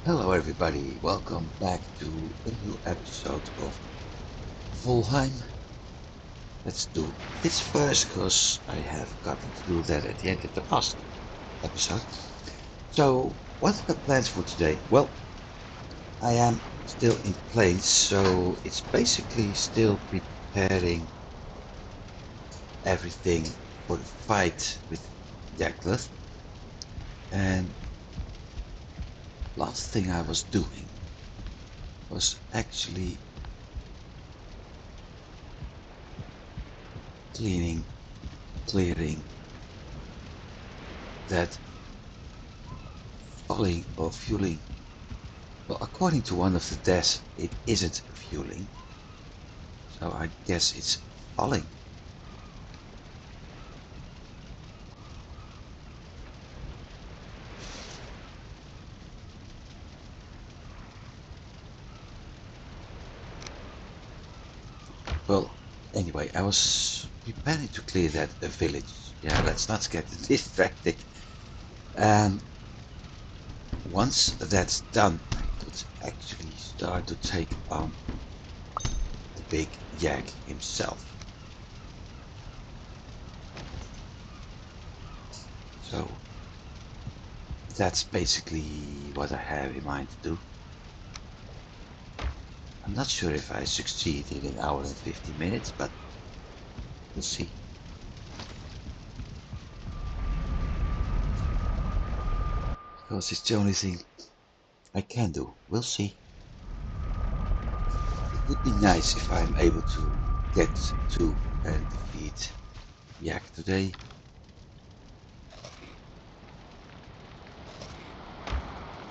Hello everybody, welcome back to a new episode of Valheim. Let's do this first because I have gotten to do that at the end of the last episode. So, what are the plans for today? Well, I am still in place, so it's basically still preparing everything for the fight with Declan. And last thing I was doing was actually clearing that Fuling or Fuling. Well, according to one of the tests, it isn't fueling, so I guess it's falling. Well, anyway, I was preparing to clear that village. Yeah, let's not get distracted. And once that's done, I could actually start to take on the big yak himself. So that's basically what I have in mind to do. I'm not sure if I succeed in an hour and 50 minutes, but we'll see. Because it's the only thing I can do. We'll see. It would be nice if I'm able to get to and defeat Yak today.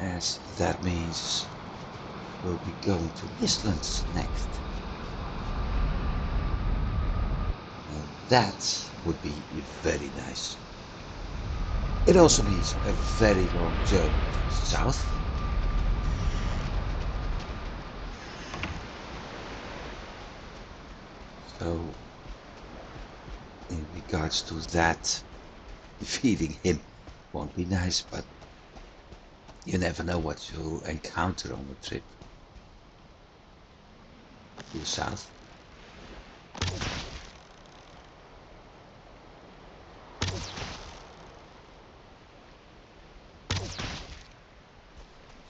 As that means we'll be going to Islands next. And that would be very nice. It also means a very long journey to the south. So in regards to that, defeating him won't be nice, but you never know what you'll encounter on the trip to the south.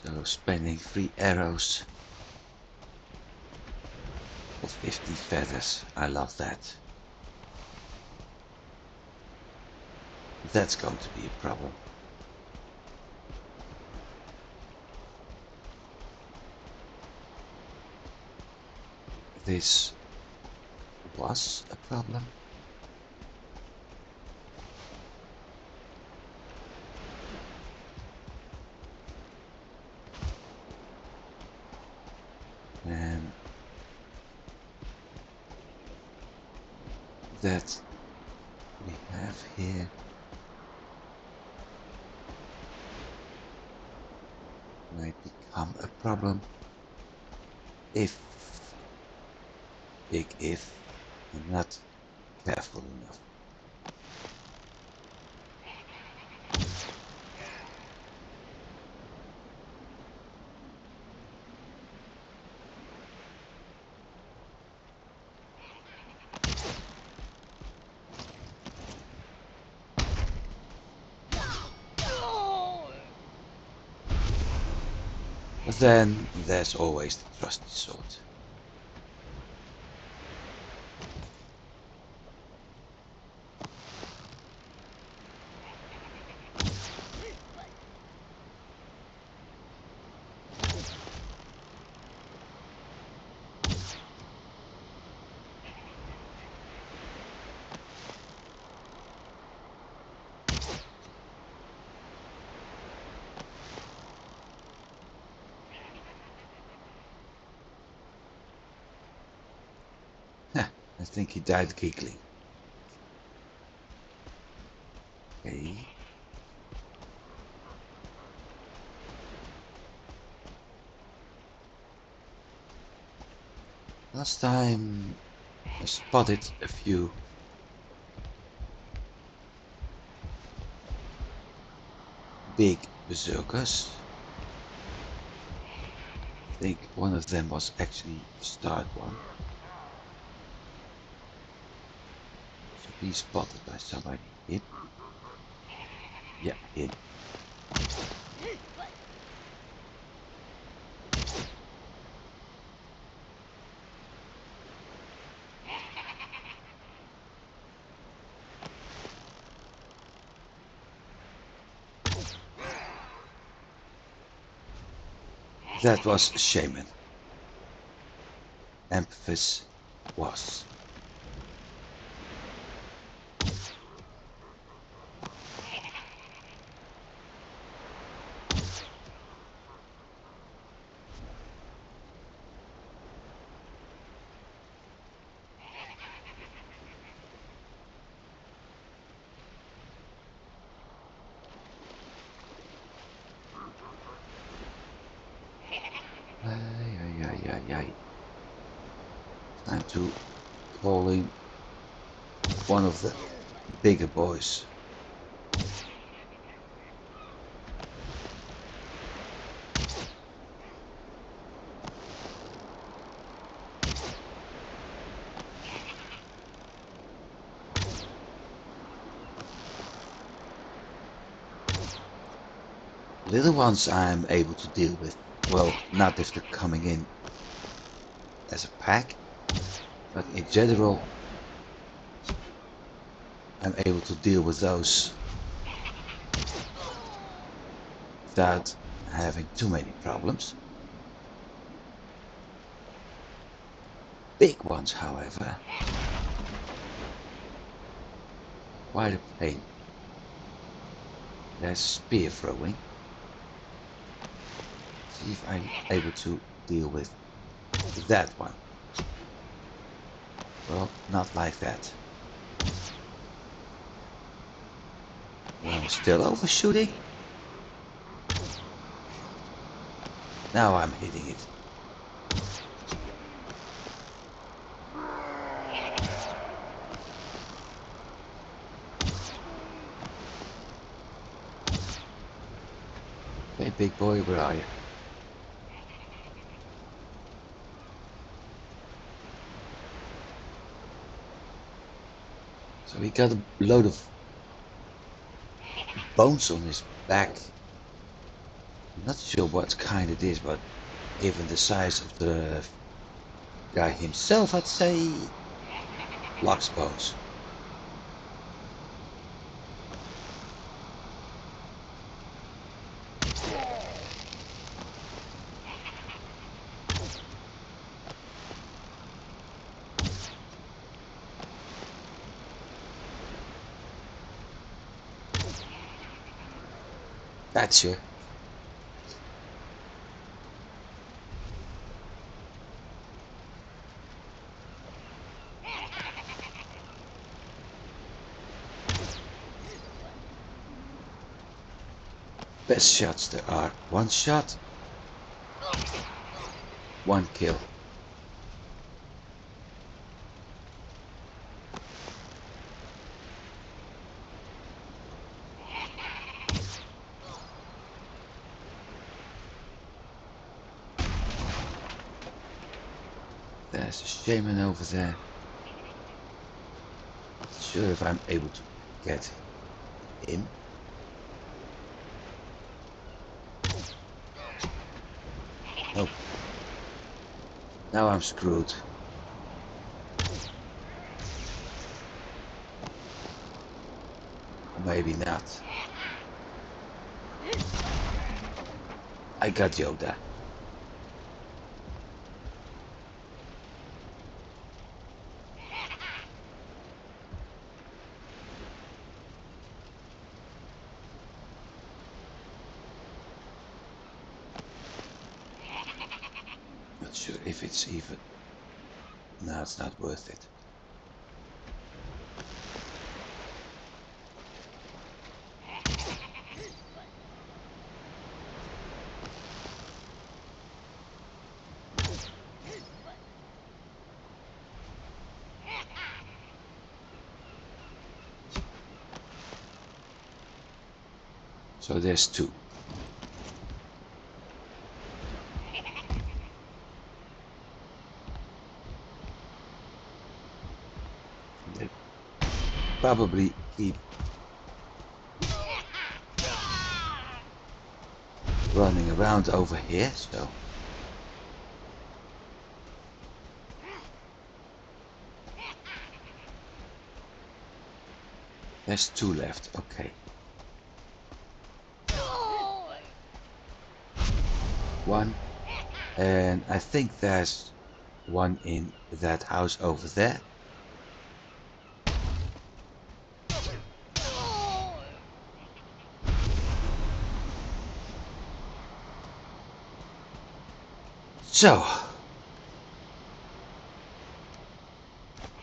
So spending 3 arrows for 50 feathers, I love that. That's going to be a problem. This was a problem. And that we have here might become a problem if, big if, I'm not careful enough. But then there's always the trusty sword. I think he died giggling. Okay. Last time I spotted a few big berserkers. I think one of them was actually the start one. Should be spotted by somebody. Him? Yeah, him. That was shaman. Emphasis was. Ay. Time to call in one of the bigger boys. Little ones I'm able to deal with. Well, not if they're coming in as a pack, but in general I'm able to deal with those without having too many problems. Big ones, however, quite a pain. There's spear throwing. See if I'm able to deal with that one. Well, not like that. Well, still overshooting. Now I'm hitting it. Hey, big boy, where are you? So he got a load of bones on his back. I'm not sure what kind it is, but given the size of the guy himself, I'd say lox bones. Gotcha. Best shots there are. One shot, one kill. There's a shaman over there. Not sure if I'm able to get him. Nope. Now I'm screwed. Or maybe not. I got Yoda. Not sure if it's even. No, it's not worth it. So there's two. probably keep running around over here, so there's 2 left. Okay. 1, and I think there's 1 in that house over there. So,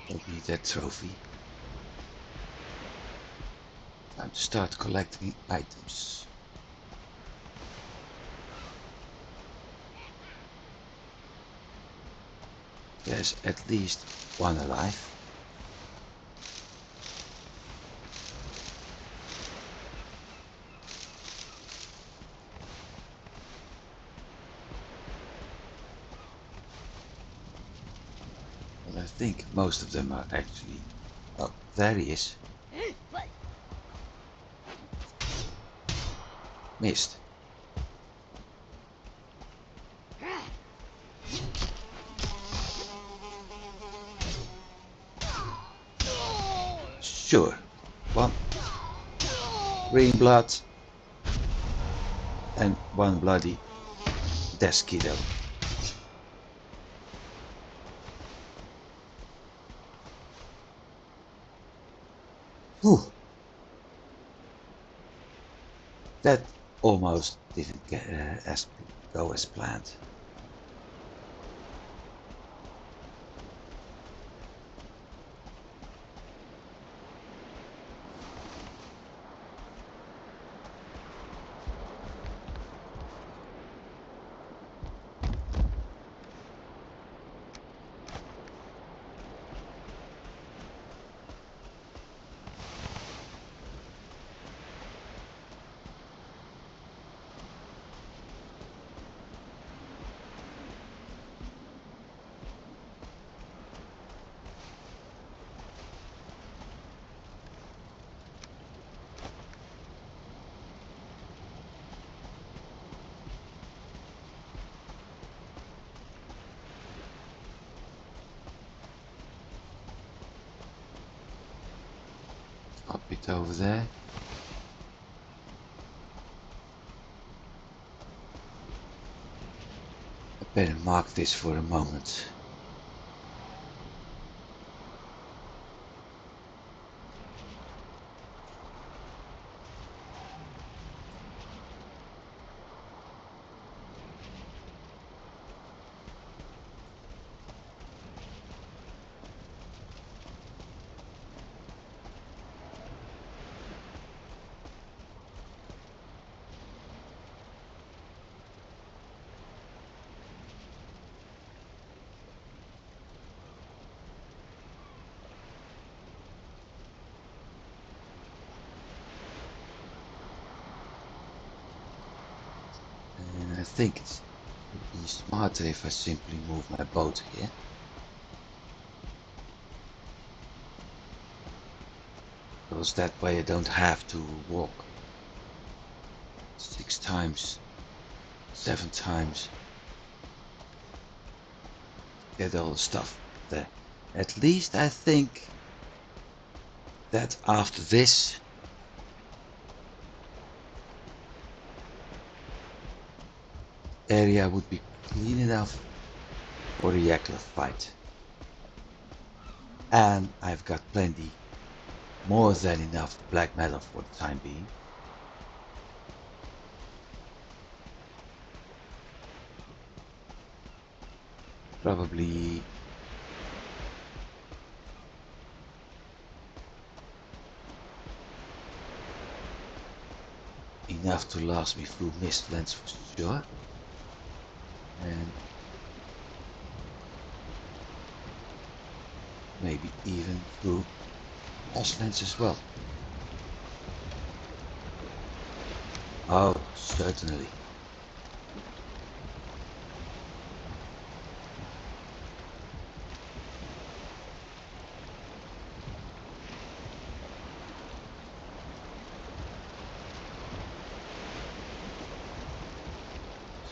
don't need that trophy. Time to start collecting items. There's at least 1 alive. But I think most of them are actually... Oh, there he is. Missed. Sure. 1 green blood and 1 bloody Deskido. Whew. That almost didn't go as planned. Up it over there. I better mark this for a moment. And I think it would be smarter if I simply move my boat here. Because that way I don't have to walk 6 times, 7 times. Get all the stuff there. At least I think that after this area would be clean enough for a Yakla fight. And I've got plenty, more than enough black metal for the time being. Probably enough to last me through Mistlands for sure. And maybe even through Ashlands as well. Oh, certainly.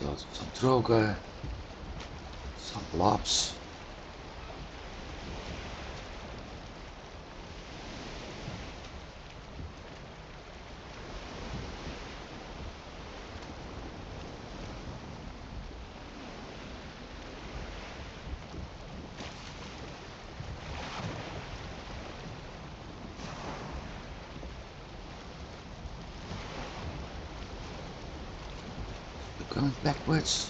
Got some droga, some blobs. Going backwards.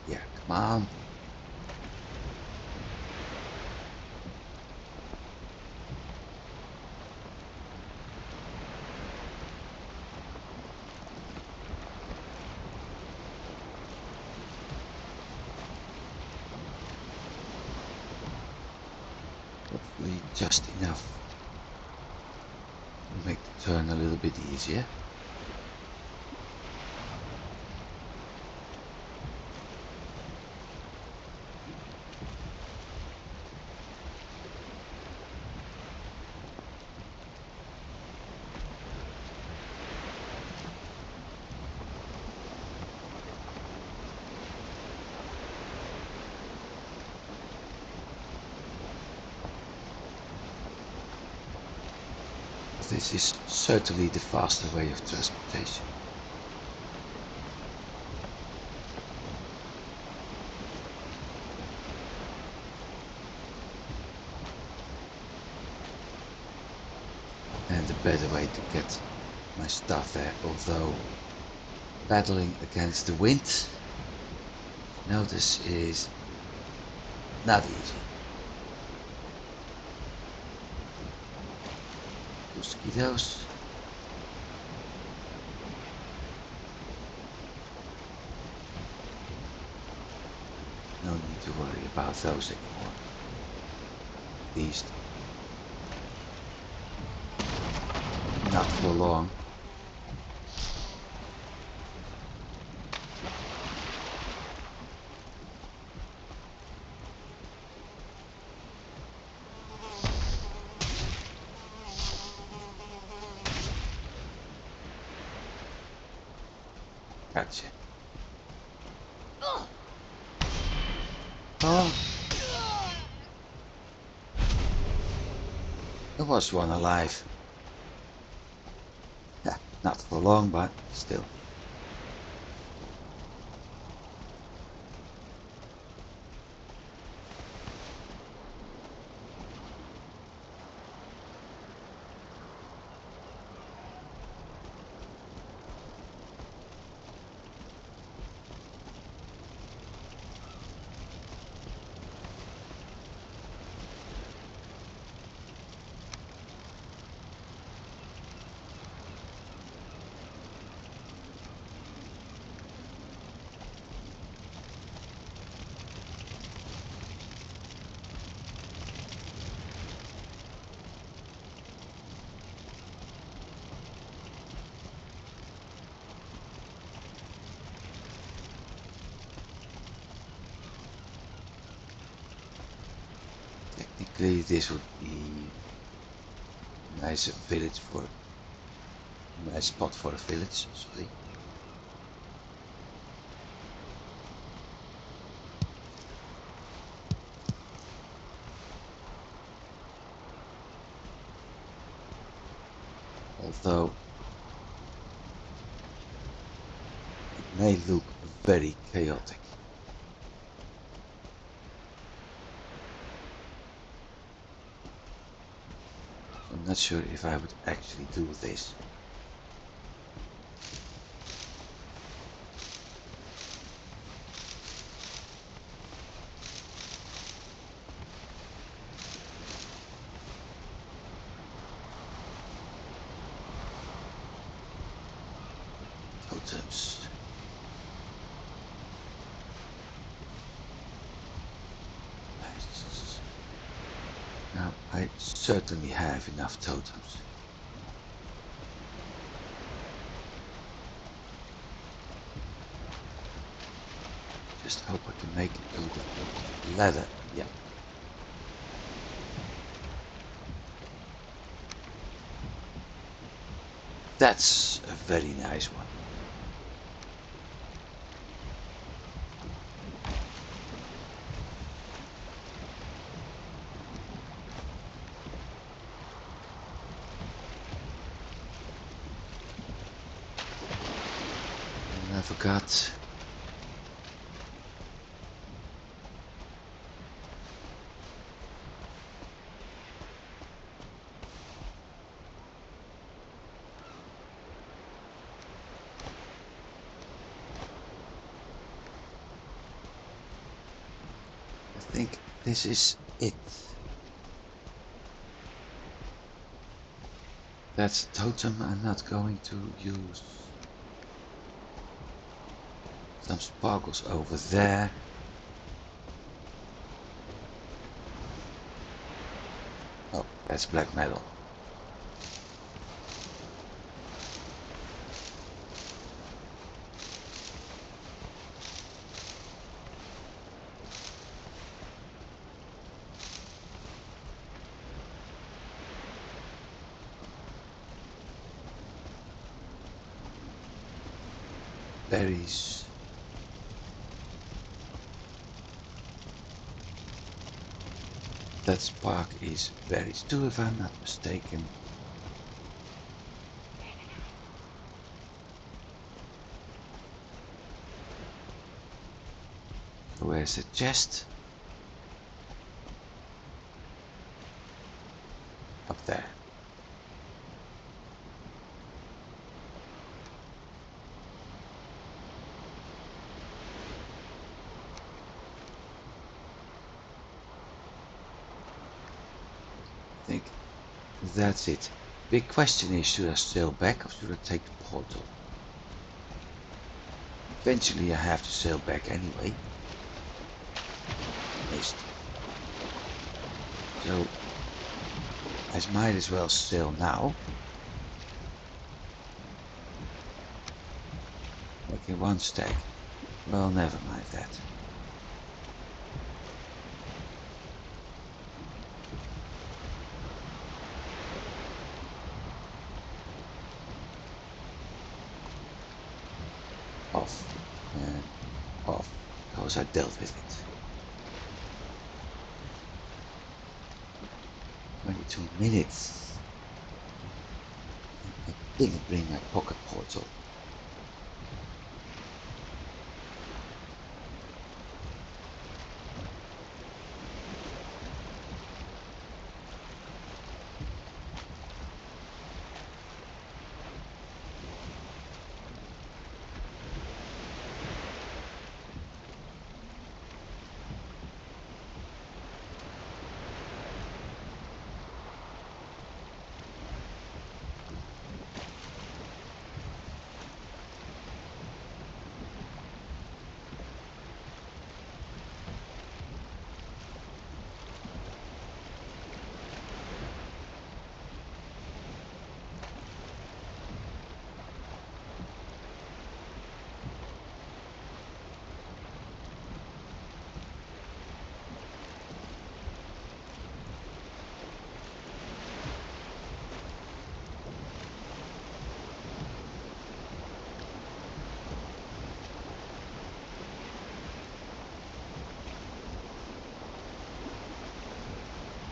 Yeah, come on. Hopefully just enough to make the turn a little bit easier. This is certainly the faster way of transportation. And a better way to get my stuff there, although battling against the wind, notice, is not easy. Mosquitoes. No need to worry about those anymore. At least not for long. Gotcha. Oh, there was one alive. Yeah, not for long, but still. Technically, this would be a nice village for a nice spot for a village. Sorry. Although it may look very chaotic. I'm not sure if I would actually do this. Totems. Nice. Now, I certainly have enough totems. Just hope I can make it to the ladder. Yeah. That's a very nice one. forgot. I think this is it. That's a totem I'm not going to use. Some sparkles over there. Oh, that's black metal. Berries. That spark is berries too, if I'm not mistaken. Where's the chest? Up there. I think that's it. Big question is, should I sail back or should I take the portal? Eventually I have to sail back anyway. Missed. So I might as well sail now. Making one stack. Well, never mind that. Off and off, because I dealt with it. 22 minutes. I didn't bring my pocket portal.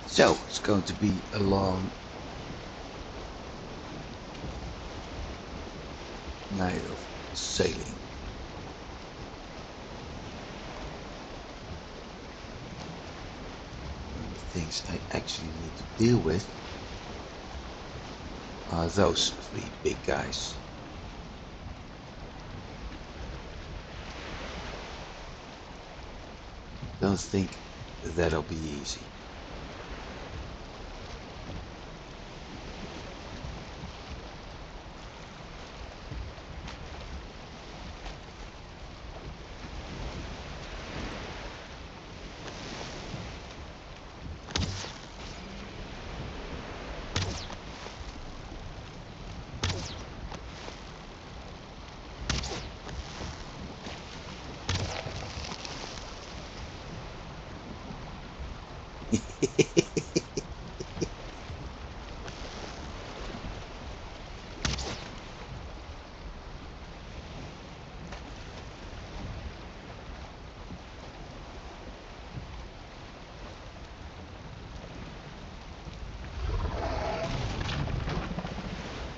So it's going to be a long night of sailing. And the things I actually need to deal with are those three big guys. Don't think that'll be easy.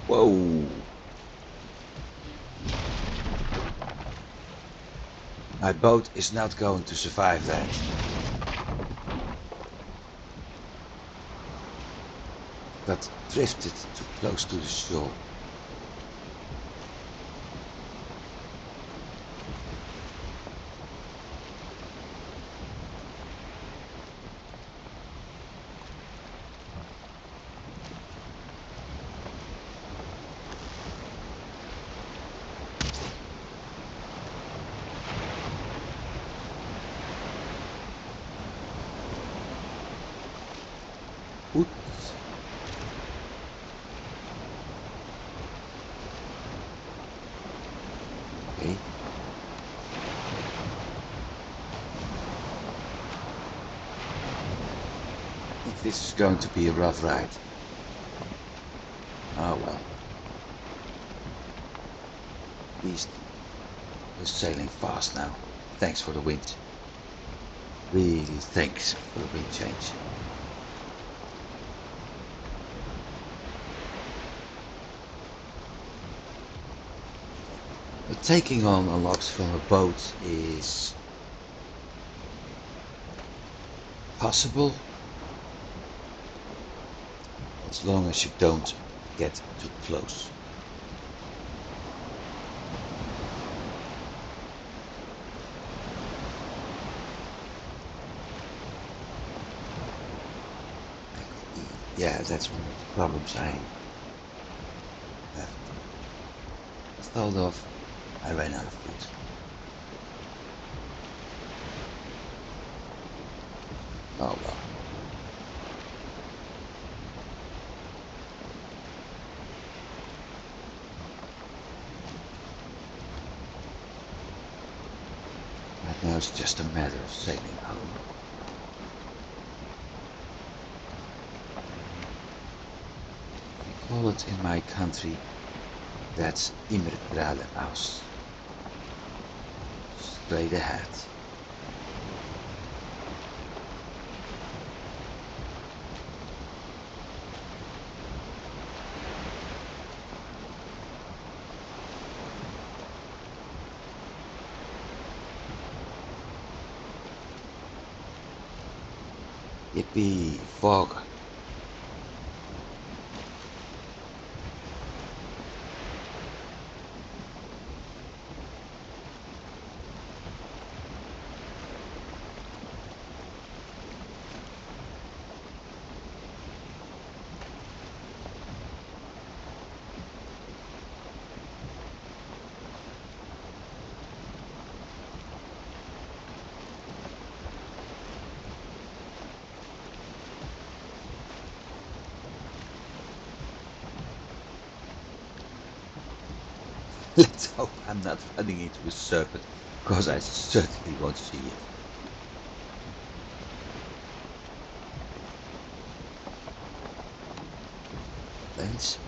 Whoa! My boat is not going to survive that. Got drifted too close to the shore. Oops. Okay. I think this is going to be a rough ride. Oh well. At least we're sailing fast now. Thanks for the wind. Really thanks for the wind change. But taking on a logs from a boat is possible as long as you don't get too close. Yeah, that's one of the problems I have thought of. I ran out of food. Oh well. Right now it's just a matter of sailing home. We call it in my country, that's immer geradeaus. Straight ahead. Yippee, fog. Let's hope I'm not running into a serpent, because I certainly won't see it. Planes?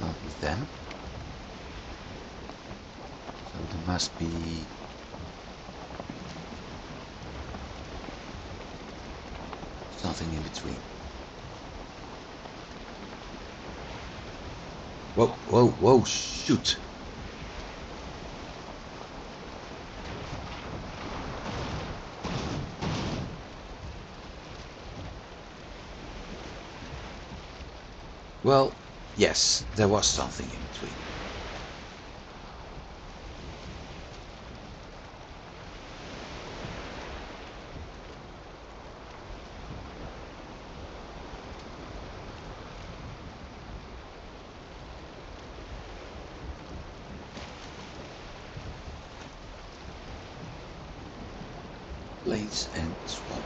Not with them. So there must be something in between. Whoa, whoa, whoa, shoot! Well, yes, there was something in between. Plains and swamp.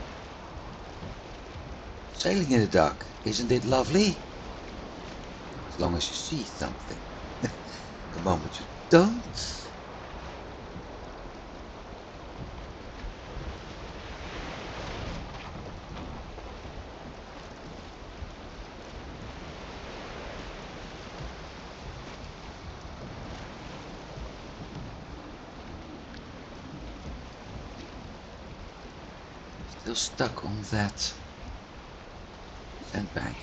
Sailing in the dark, isn't it lovely? As long as you see something. The moment you don't... Still stuck on that sandbank.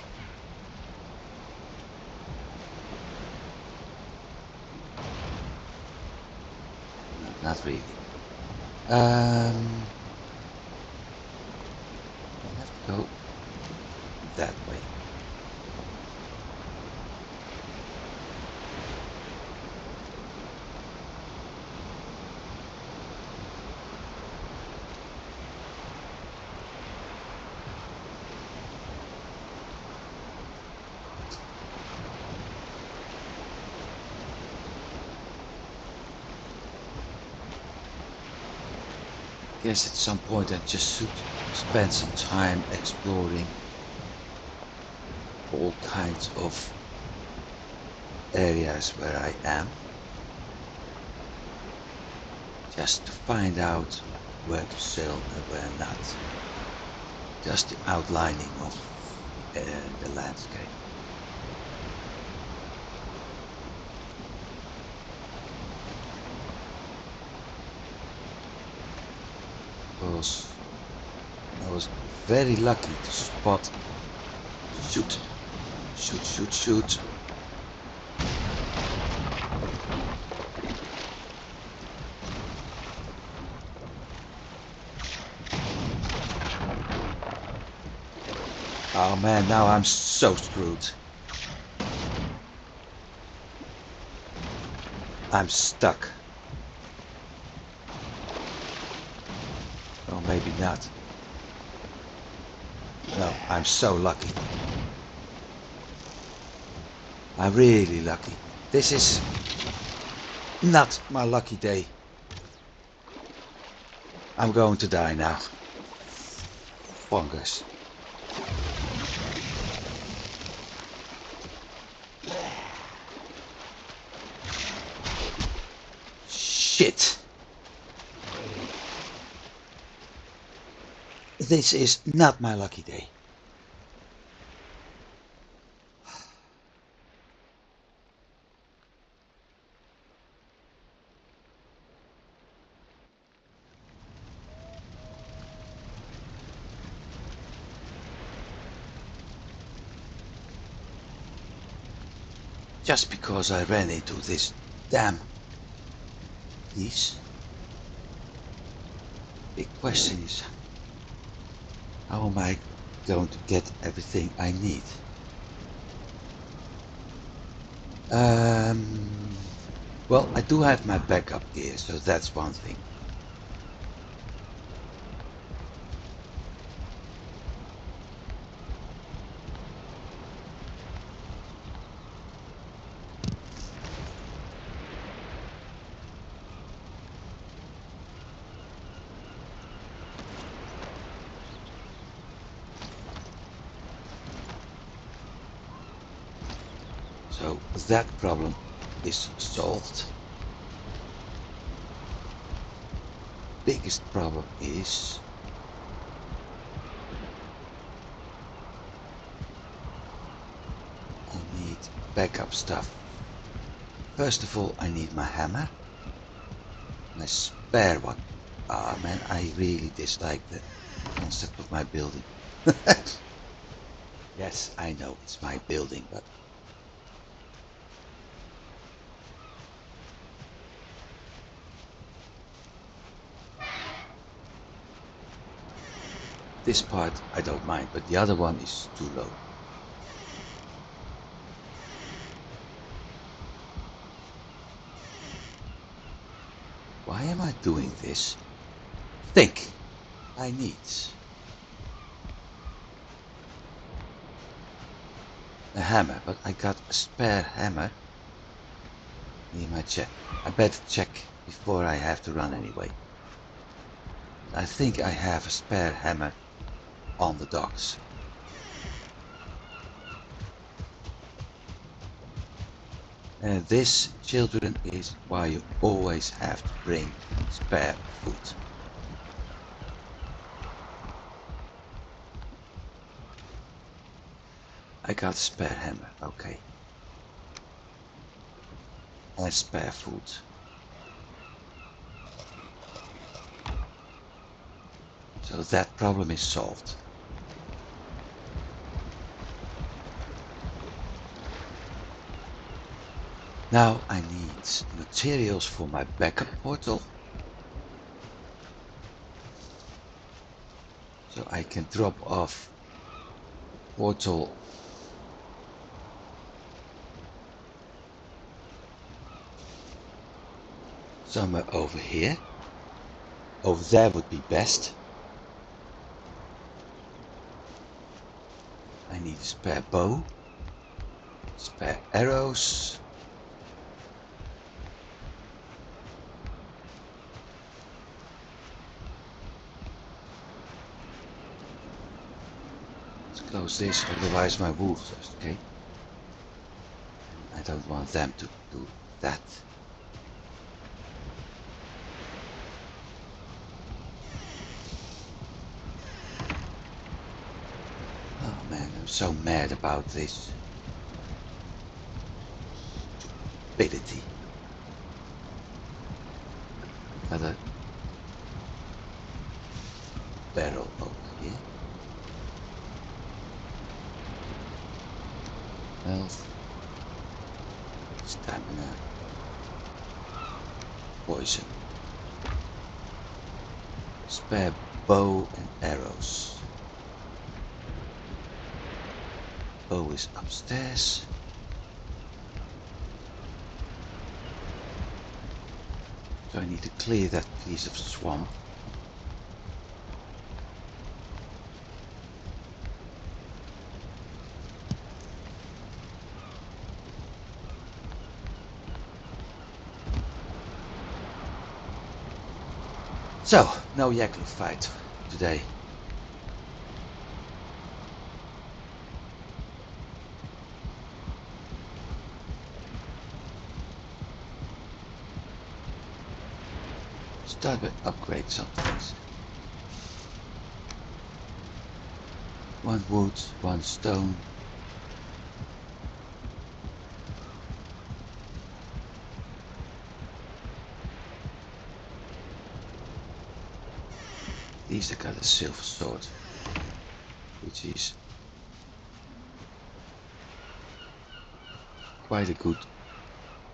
No, not really. Um, I have to go that way. Guess at some point I just should spend some time exploring all kinds of areas where I am, just to find out where to sail and where not. Just the outlining of the landscape. Because I was very lucky to spot. Shoot, shoot, shoot, shoot. Oh man, now I'm so screwed. I'm stuck. Or maybe not. No, I'm so lucky. I'm really lucky. This is not my lucky day. I'm going to die now. Bonkers. Shit. This is not my lucky day. Just because I ran into this damn piece. Big question is, how am I going to get everything I need? Well, I do have my backup gear, so that's one thing. So that problem is solved. Biggest problem is I need backup stuff. First of all, I need my hammer. My spare one. Ah man, I really dislike the concept of my building. Yes, I know it's my building, but this part I don't mind, but the other one is too low. Why am I doing this? Think! I need a hammer, but I got a spare hammer in my check. I better check before I have to run anyway. I think I have a spare hammer on the docks. And this, children, is why you always have to bring spare food. I got a spare hammer, okay. And spare food. So that problem is solved. Now I need materials for my backup portal. So I can drop off portal somewhere over here. Over there would be best. I need a spare bow, spare arrows. Let's close this, otherwise my wolves escape. I don't want them to do that. Oh man, I'm so mad about this stupidity. Got a barrel over here. Health, stamina, poison, spare bow and arrows. Bow is upstairs. So I need to clear that piece of swamp. So, no Yaklu fight today. Start to upgrade some things. 1 wood, 1 stone. At least I got a silver sword, which is quite a good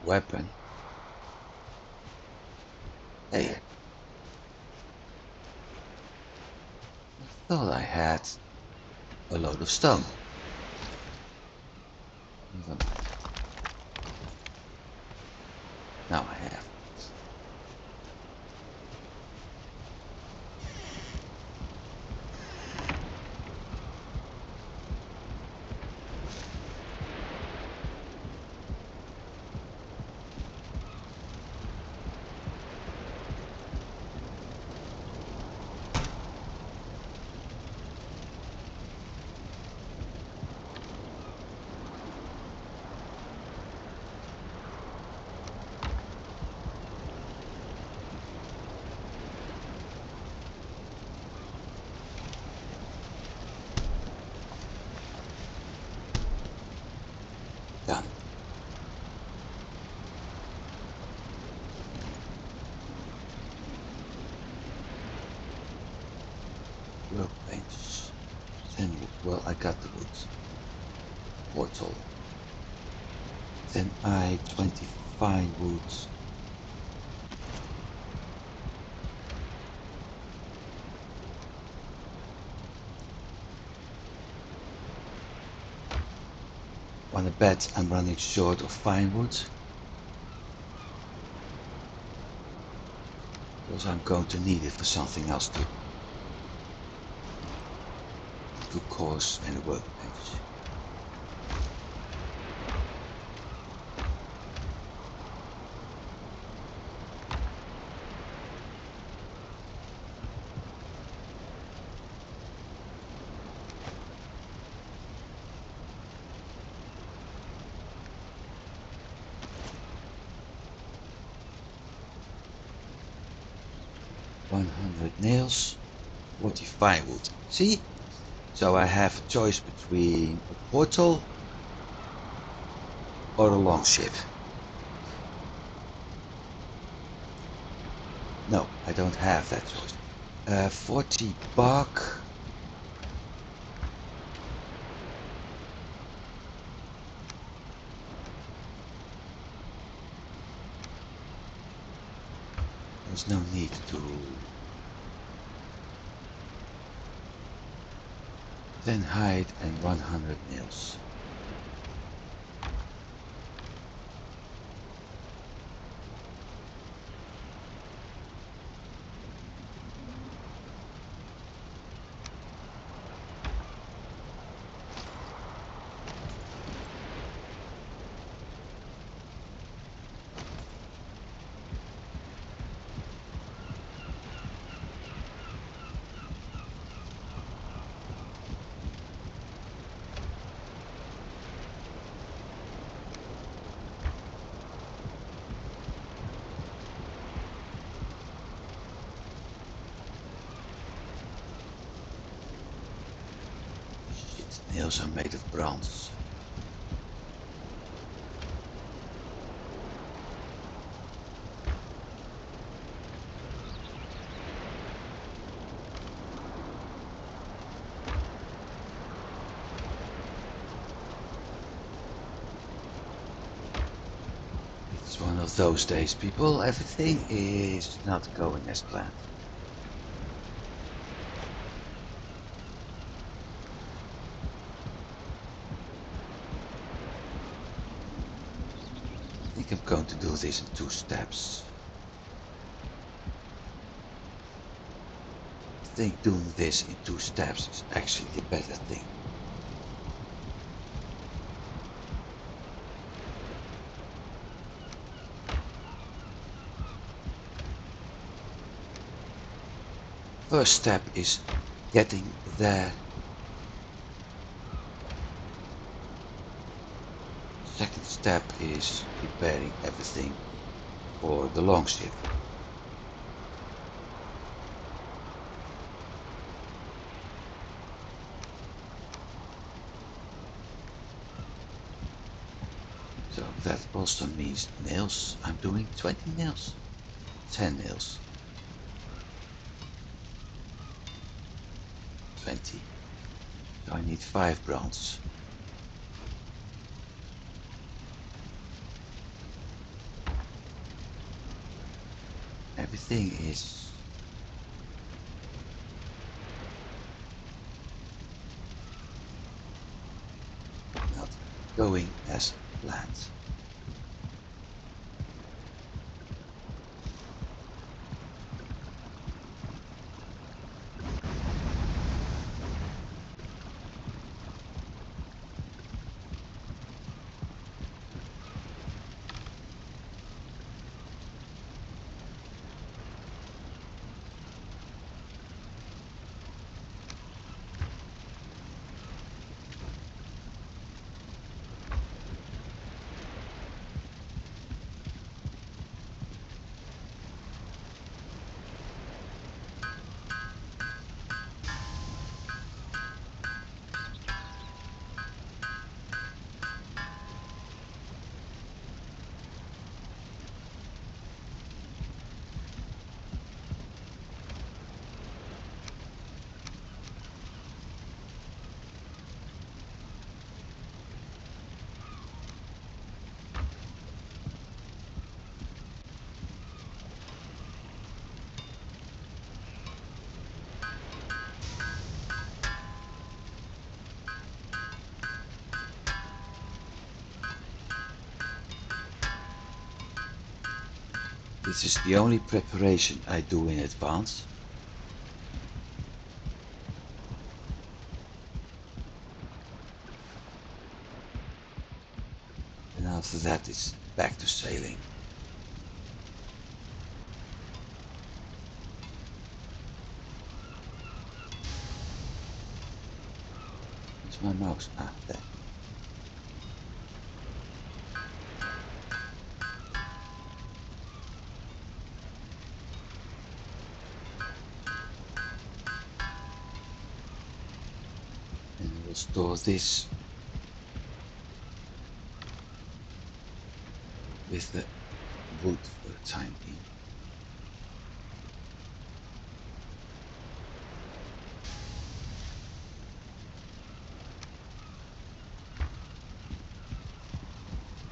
weapon. Hey, I thought I had a load of stone. Now I have. Done. Workbench. 10 wood. Well, I got the wood. Portal. Then I 25 wood. On a bet I'm running short of fine wood. Because I'm going to need it for something else too. 2 cores and a workbench. Nails, 45 wood. See? So I have a choice between a portal or a longship. No, I don't have that choice. 40 bark. There's no need to 10 hide and 100 nails. Nails are made of bronze. It's one of those days, people. Everything is not going as planned. I think I'm going to do this in 2 steps. I think doing this in 2 steps is actually the better thing. First step is getting there. Second step is preparing everything for the long ship. So that also means nails. I'm doing 20 nails. 10 nails. 20. So I need 5 bronze. Everything is not going as planned. This is the only preparation I do in advance. And after that it's back to sailing. Where's my mouse? Ah, there. And we'll store this with the wood for the time being.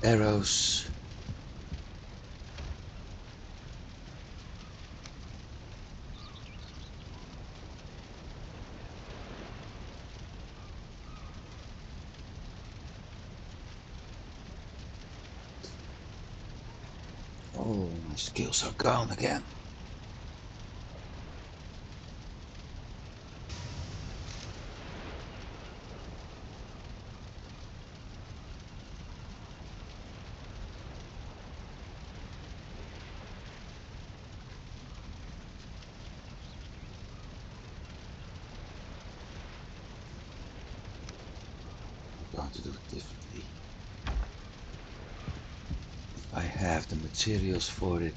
Arrows. Oh, my skills are gone again. I'm going to do it differently. If I have the materials for it.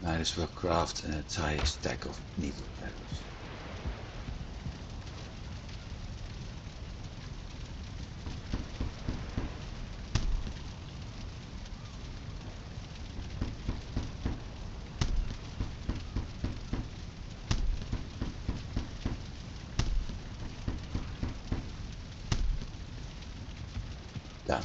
Might as well craft an entire stack of needle arrows. Done.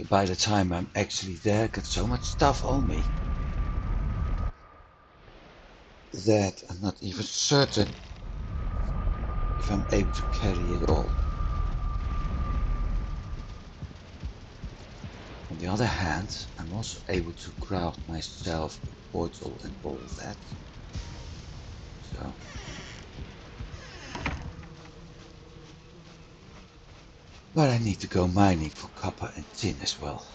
By the time I'm actually there, I got so much stuff on me that I'm not even certain if I'm able to carry it all. On the other hand, I'm also able to craft myself a portal and all that. So, but I need to go mining for copper and tin as well.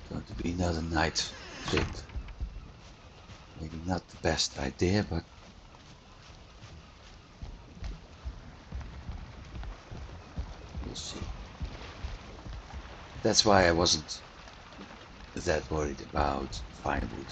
Going to be another night trip. Maybe not the best idea, but we'll see. That's why I wasn't that worried about firewood.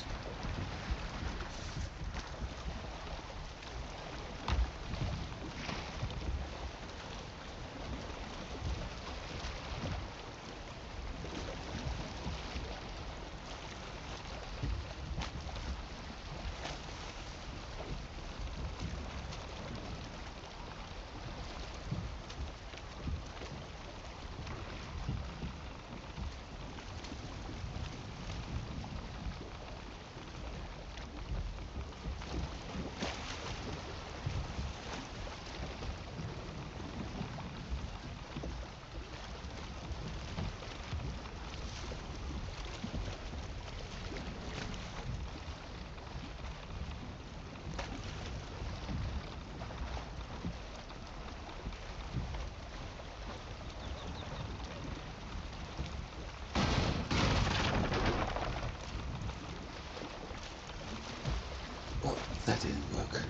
Oh, that didn't work.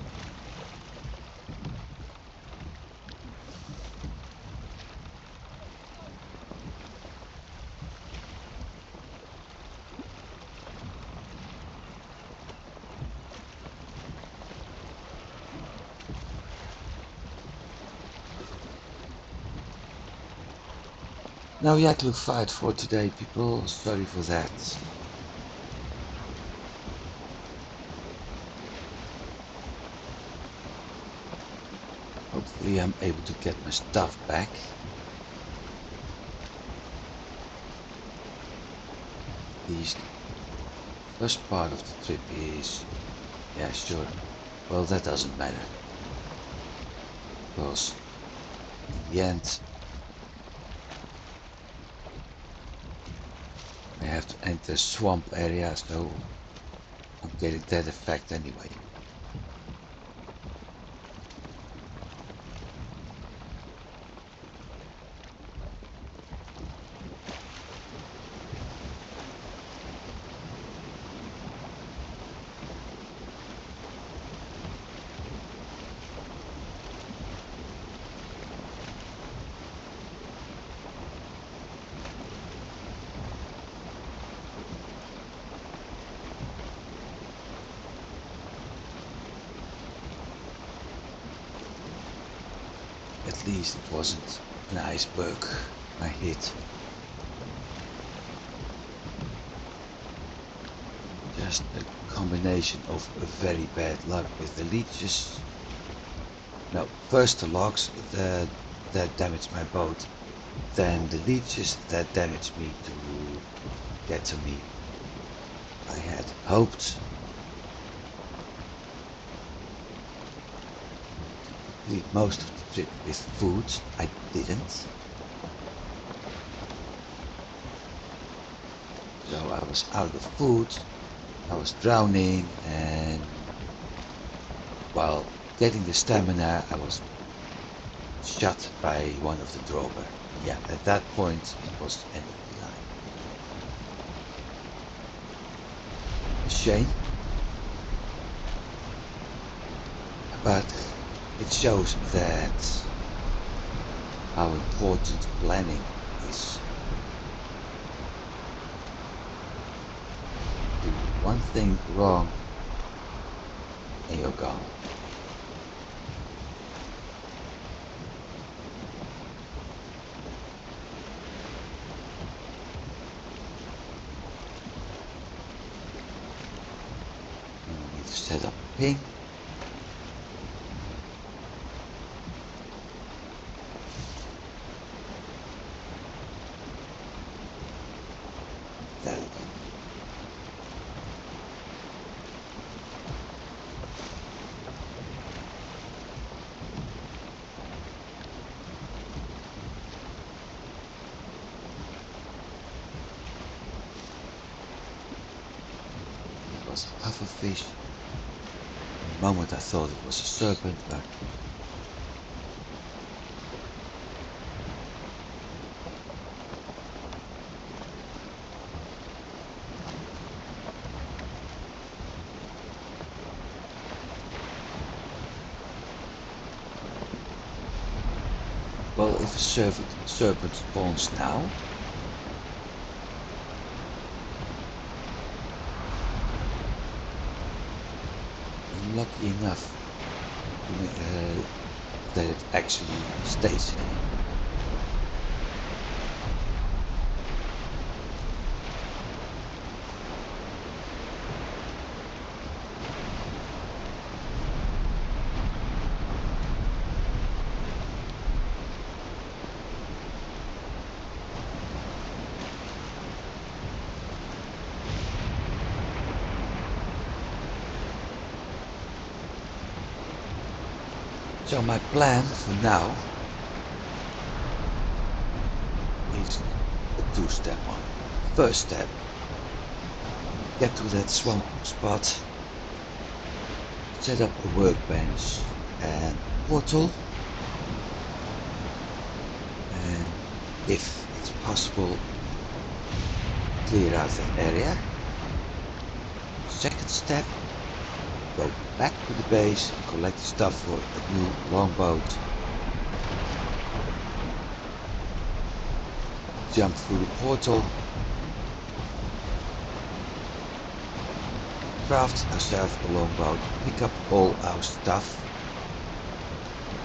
No Yaklu fight for today, people. Sorry for that. Hopefully I'm able to get my stuff back. At least first part of the trip is... yeah, sure. Well, that doesn't matter. Because in the end, I have to enter swamp area, so I'm getting that effect anyway. At least it wasn't an iceberg I hit. Just a combination of very bad luck with the leeches. No, first the logs that damaged my boat, then the leeches that damaged me to get to me. I had hoped to complete most of the trip with food. I didn't. So I was out of food, I was drowning, and while getting the stamina I was shot by one of the drover. Yeah, at that point it was end of the line. A shame, but it shows that how important planning is. Do one thing wrong and you're gone. You need to set up a ping. There we go. It was a pufferfish. For a moment I thought it was a serpent, but well, if a serpent spawns now, I'm lucky enough that it actually stays here. So my plan for now is a two-step one. First step, get to that swamp spot, set up a workbench and portal, and if it's possible, clear out that area. Second step, go back to the base, collect the stuff for a new longboat, jump through the portal, craft ourselves a longboat, pick up all our stuff.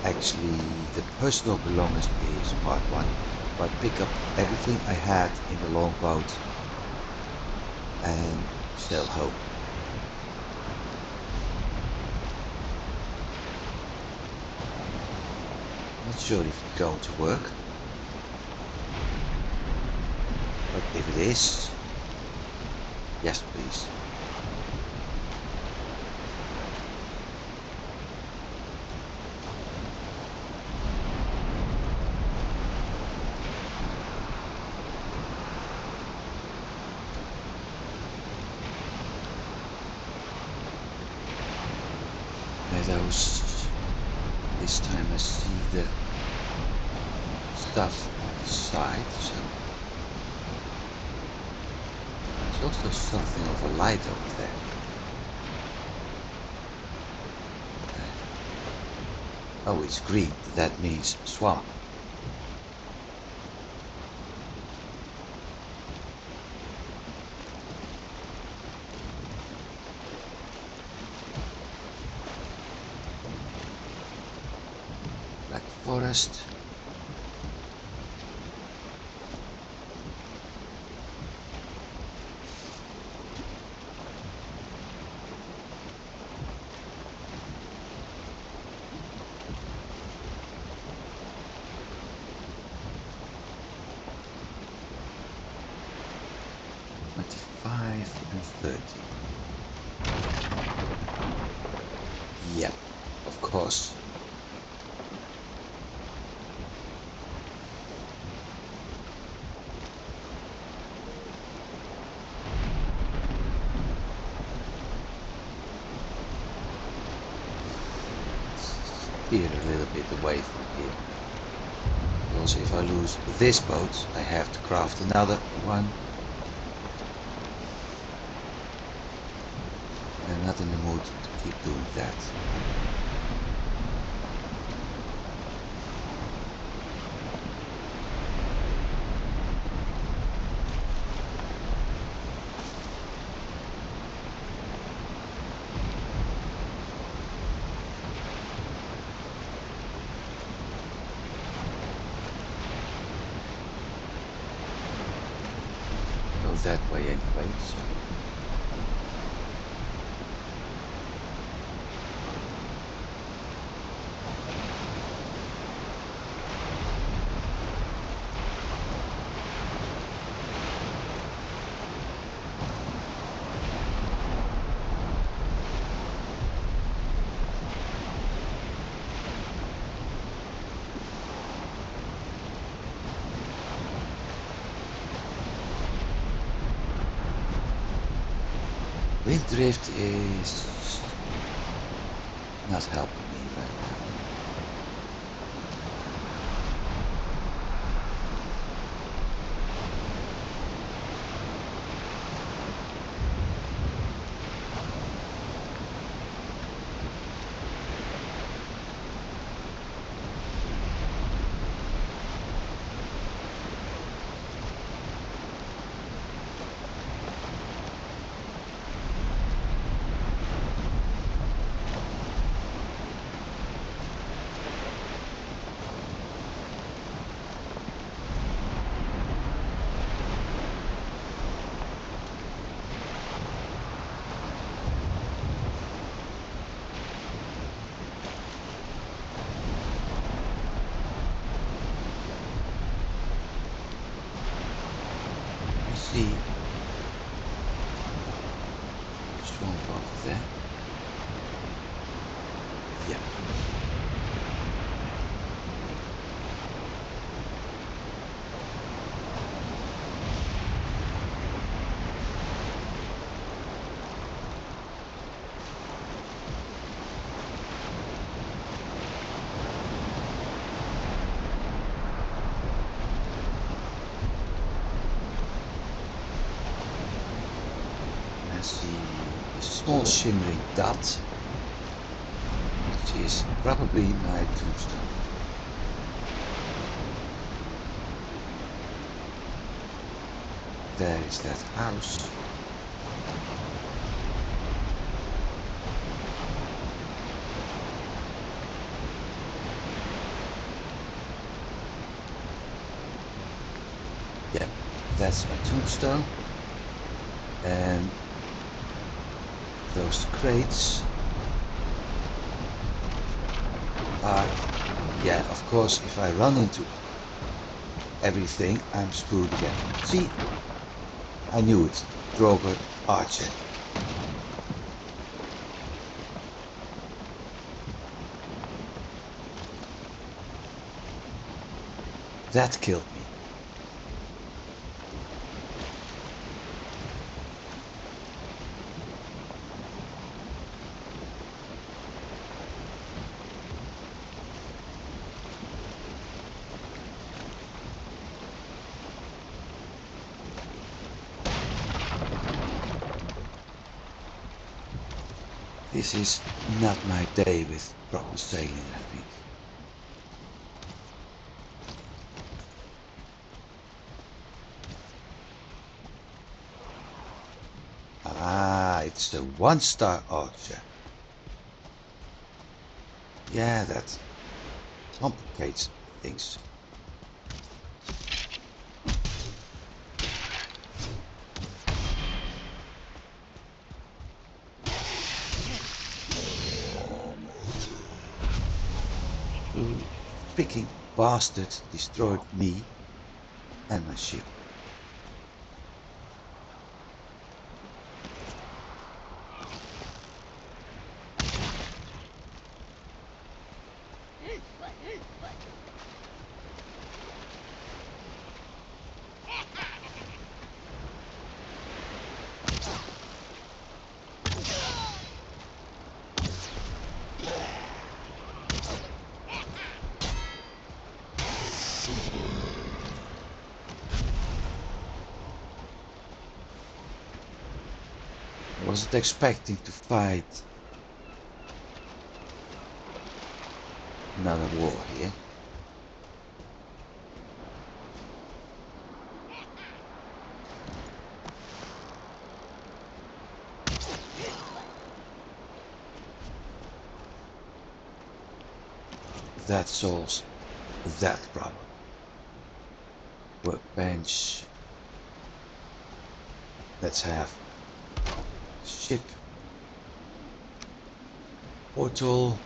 Actually, the personal belongings is part 1, but pick up everything I had in the longboat and sail home. Not sure if it's going to work, but if it is, yes please. meadows. This time I see the stuff on the side, so there's also something of a light over there. Oh, it's green. That means swamp. Black forest. And 30. Yep, of course. Steer a little bit away from here. Also, if I lose this boat, I have to craft another one. I'm not in the mood to keep doing that. Go that way anyway, so. Wind drift is not helping me right now. See swamp over there. Yeah. I see a small shimmering dot, which is probably my tombstone. There is that house. Yeah, that's my tombstone. And those crates are, yeah, of course, if I run into everything, I'm screwed again. See, I knew it. Drover Archer. That killed me. This is not my day with proper sailing, I think. Ah, it's the one-star archer. Yeah, that complicates things. You freaking bastard destroyed me and my ship. I wasn't expecting to fight another war here. That solves that problem. Workbench. Let's have ship. Portal.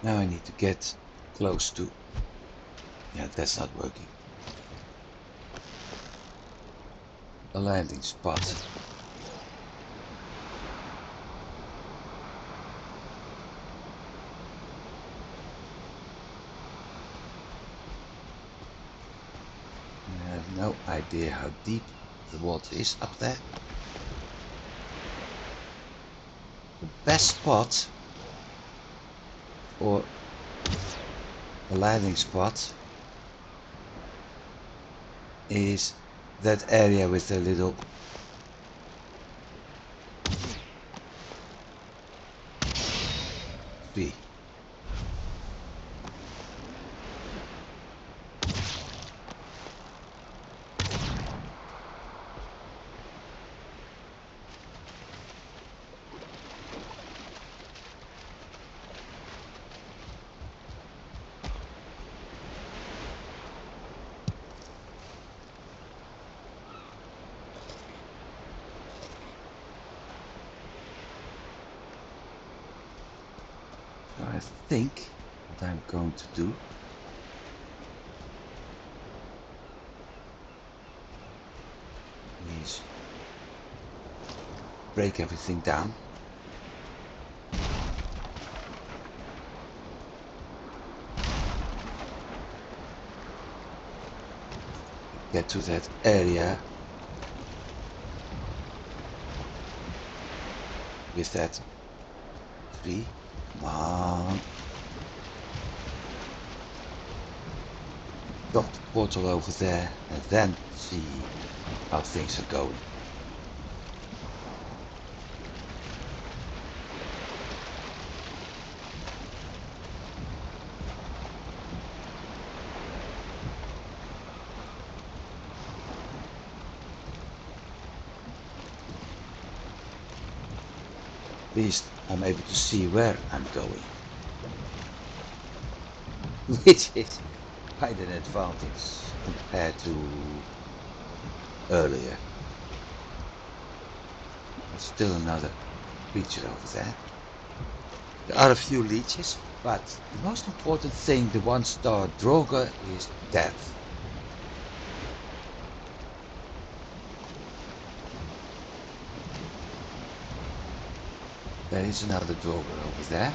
Now I need to get close to... Yeah, that's not working. A landing spot. I have no idea how deep the water is up there. The best spot for a landing spot is that area with the little tree. So I think what I'm going to do is break everything down. Get to that area with that tree. Come on. Drop the portal over there and then see how things are going. At least I'm able to see where I'm going. Leeches! quite an advantage compared to earlier. There's still another creature over there. There are a few leeches, but the most important thing, the 1-star Droger, is dead. There is another Droger over there.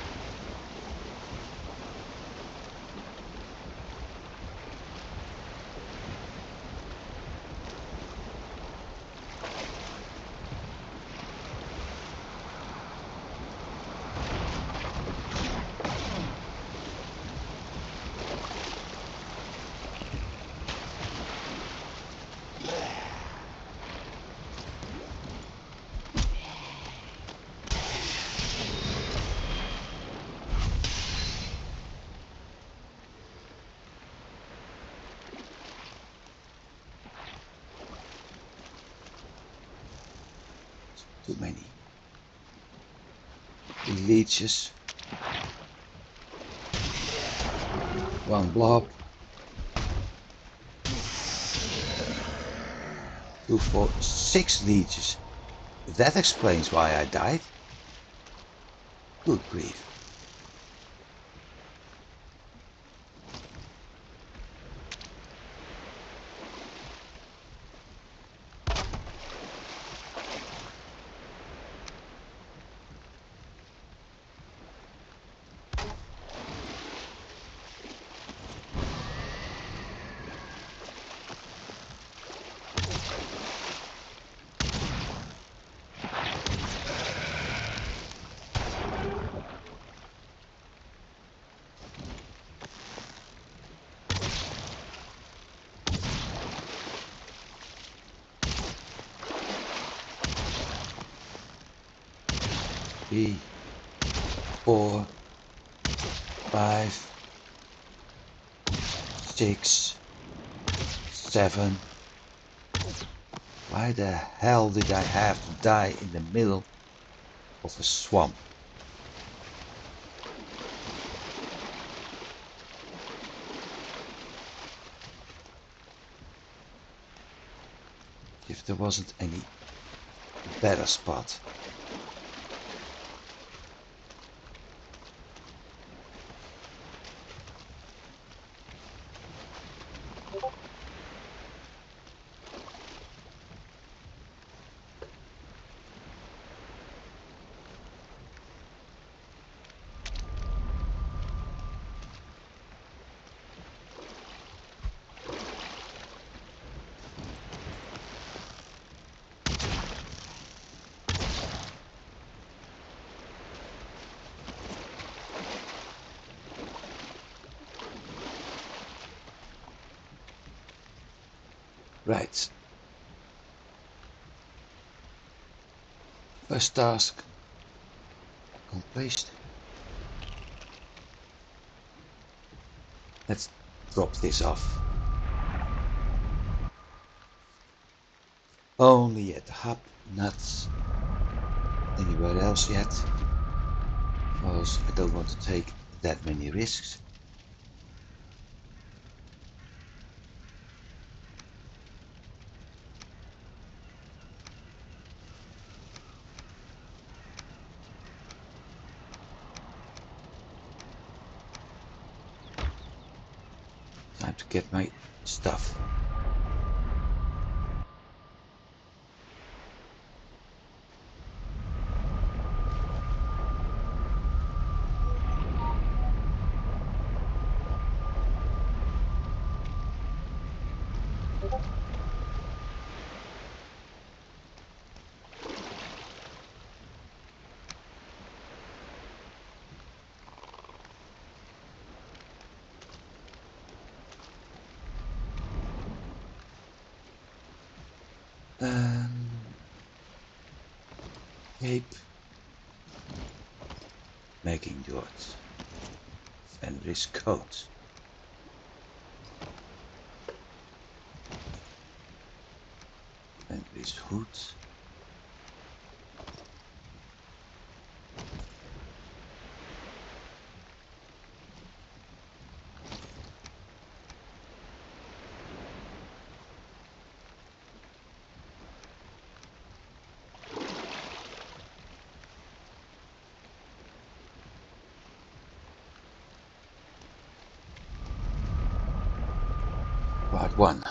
Too many. The leeches. One blob. 2, 4, 6 leeches. That explains why I died. Good grief. Three, 4, 5, 6, 7. Why the hell did I have to die in the middle of a swamp? If there wasn't any better spot. Right. First task accomplished. Let's drop this off. Only at the hub, not anywhere else yet. Because I don't want to take that many risks. Time to get my stuff. Cape. Making yours. Fenris coat. Fenris hood. Part 1.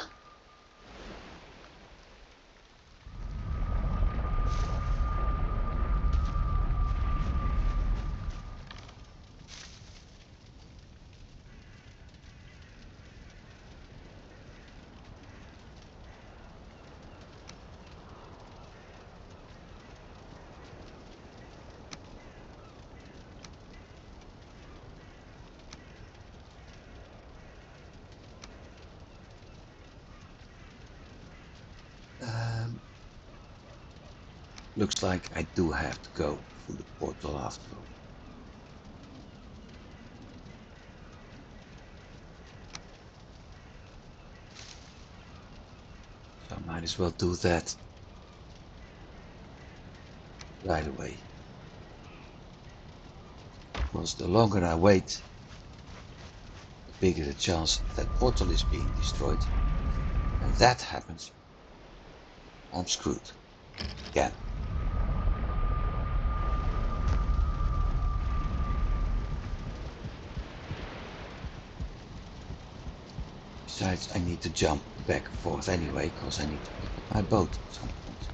Looks like I do have to go through the portal after all. So I might as well do that right away. Because the longer I wait, the bigger the chance that portal is being destroyed. And that happens, I'm screwed. Again. Besides, I need to jump back and forth anyway, because I need to pick up my boat at some point.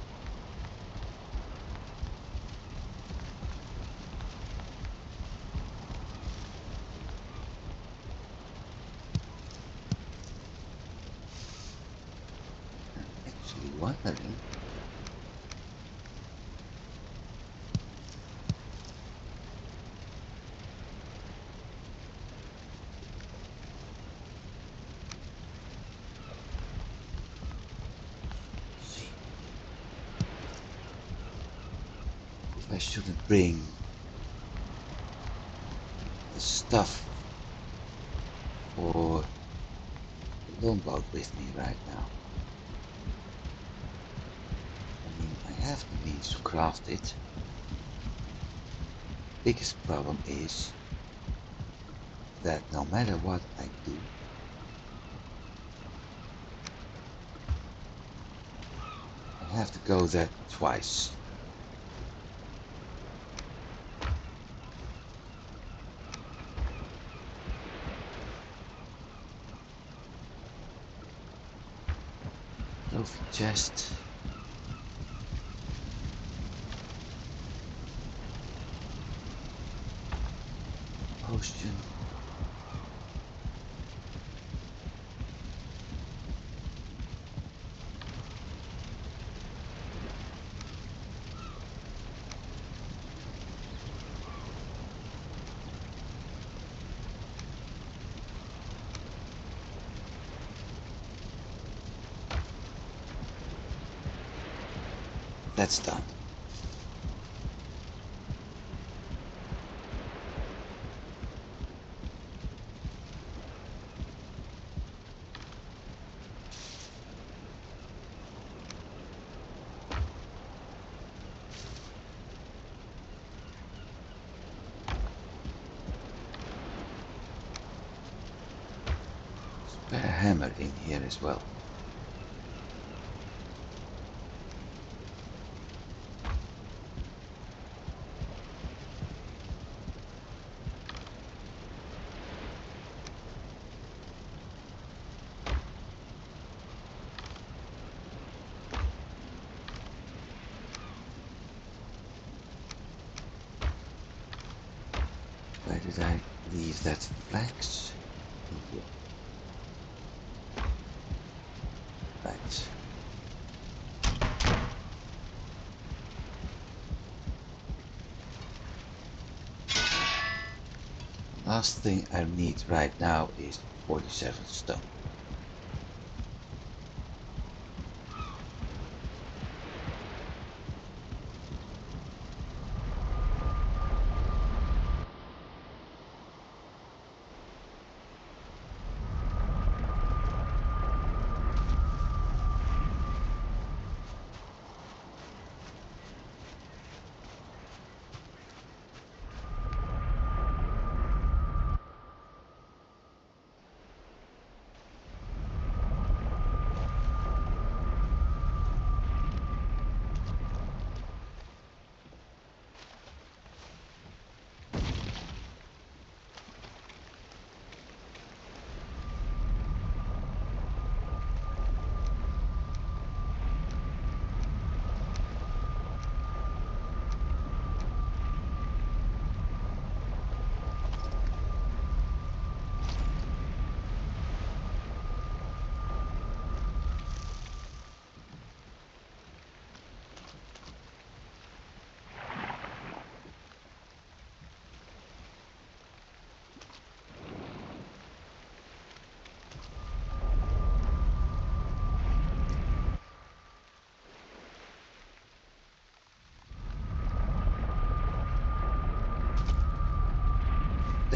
I'm actually wondering if I shouldn't bring the stuff for the longboat with me right now. I mean, I have the means to craft it. Biggest problem is that no matter what I do, I have to go there twice. Trophy chest. Potion. That's done. Spare hammer in here as well. Where did I leave that flax? In here. Right. Last thing I need right now is 47 stone.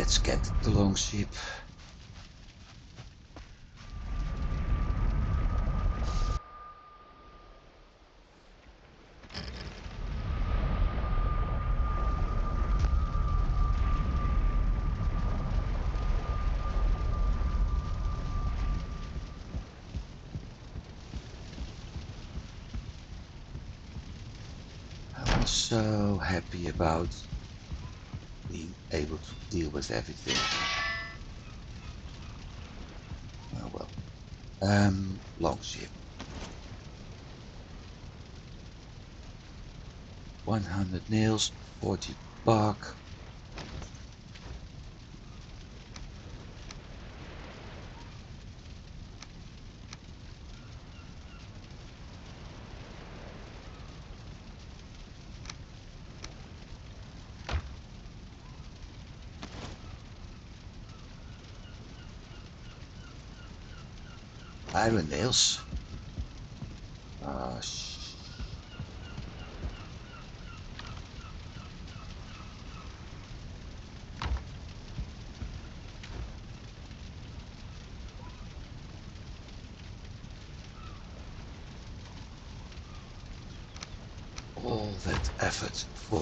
Let's get the long ship. I was so happy about being able to deal with everything. Oh well. Long ship. 100 nails, 40 bark. Iron nails. Sh all that effort for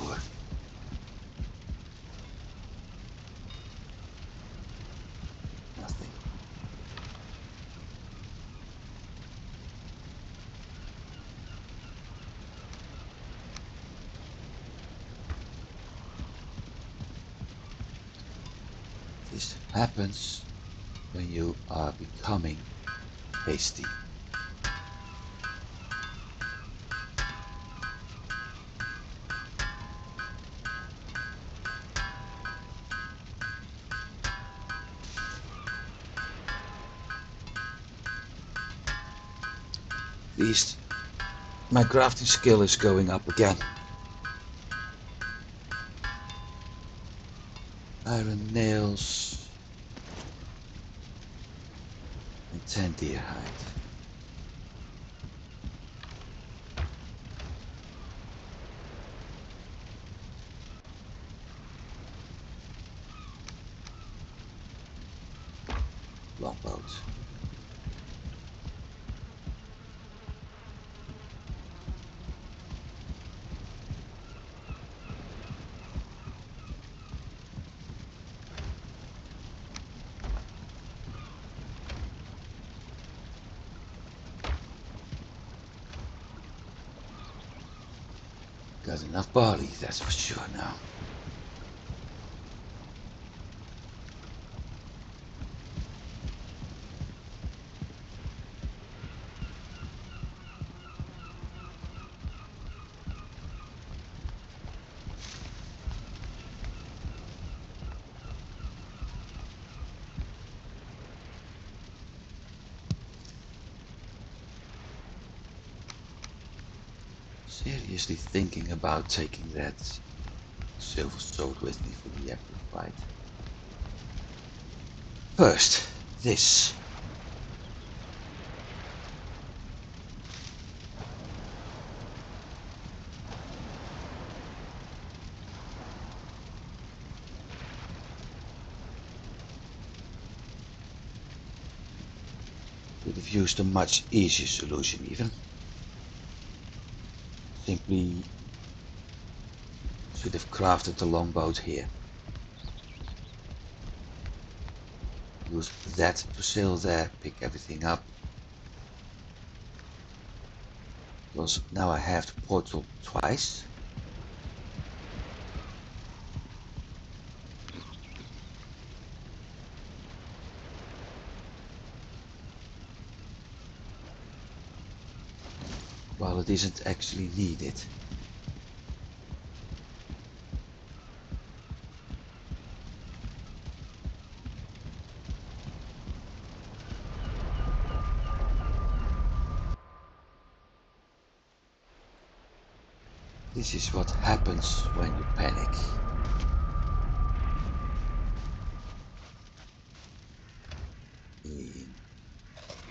nothing. This happens when you are becoming hasty. At least my crafting skill is going up again. Iron nails and 10 deer hide. Longboat. Got enough barley, that's for sure now. Seriously thinking about taking that silver sword with me for the epic fight. First, this. Could have used a much easier solution even. Simply should have crafted the longboat here. Use that to sail there, pick everything up. Because now I have the portal twice. While it isn't actually needed. This is what happens when you panic.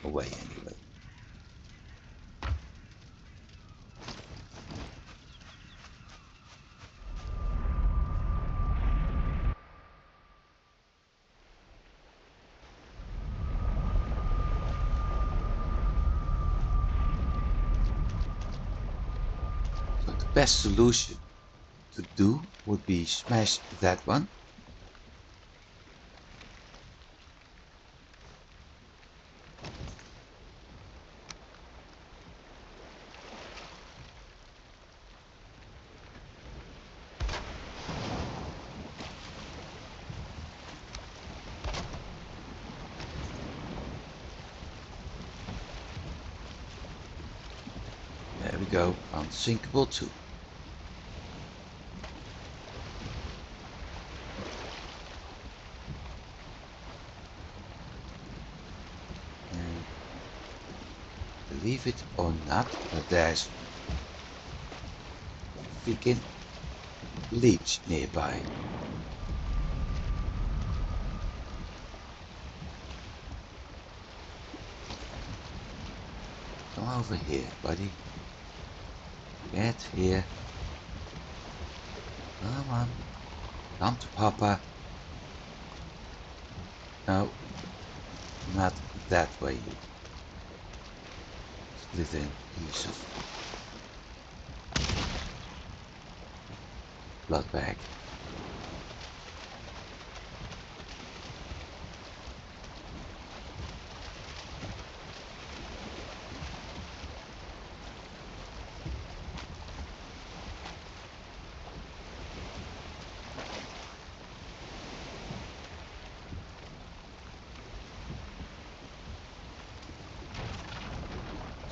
Away anyway. best solution to do would be smash that one. There we go, unsinkable too. And believe it or not, but there's a freaking leech nearby. Come over here, buddy. Get here. Come on. Come to Papa. No, not that way. Split in piece of blood bag.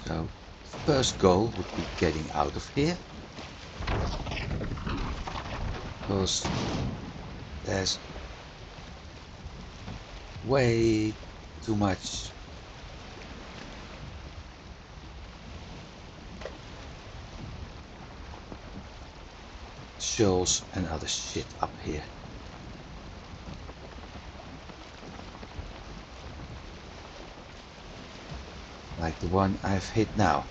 So, first goal would be getting out of here, because there's way too much shoals and other shit up here. Like the one I've hit now.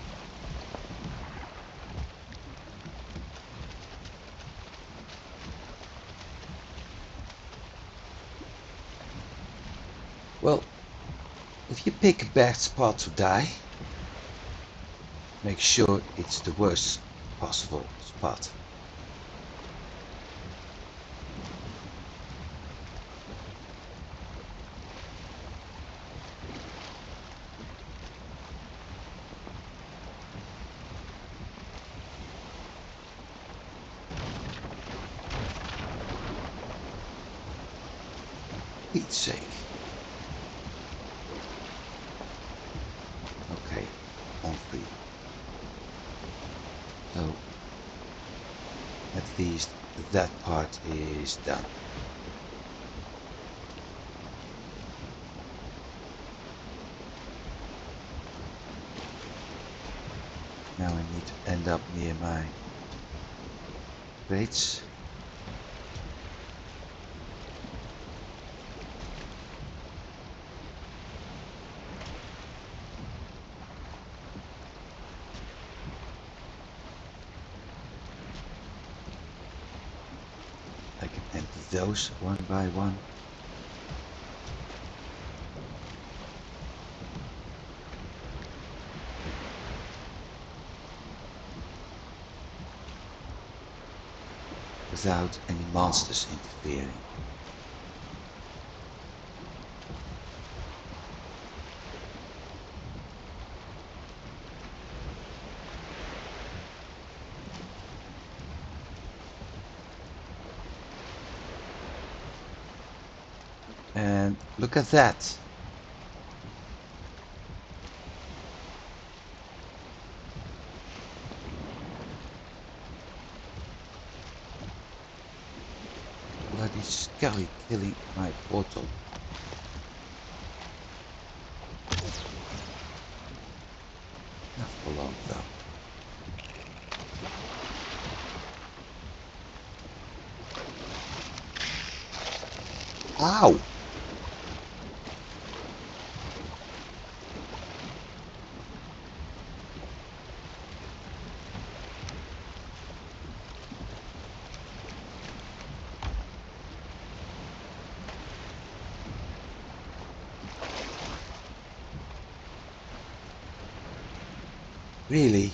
Well, if you pick a bad spot to die, make sure it's the worst possible spot. Pete's sake. Okay, on 3. So, at least that part is done. Now I need to end up near my crates. I can enter those one by one. Without any monsters interfering. And look at that. Bloody Skelly killing my portal. Not for long though. Ow! Really?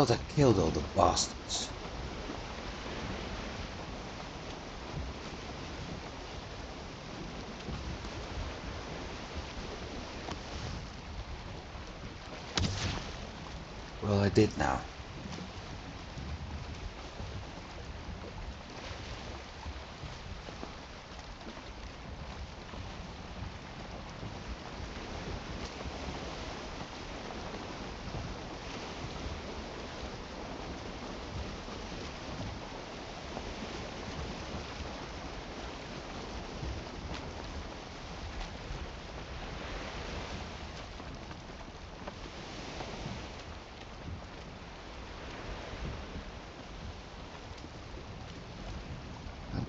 thought I killed all the bastards. Well, I did now.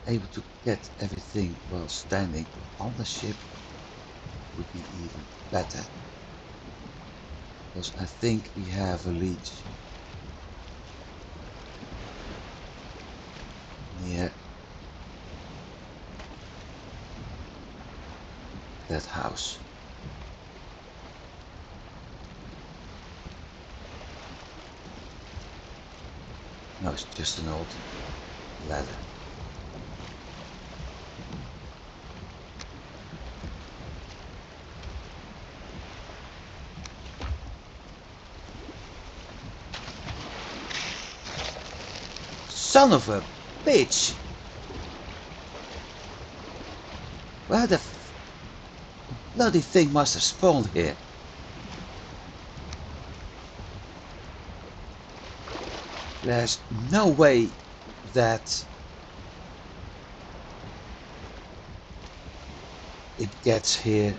Able to get everything while standing on the ship would be even better, because I think we have a leech near that house. No, it's just an old ladder. Son of a bitch! Where the bloody thing must have spawned here? There's no way that it gets here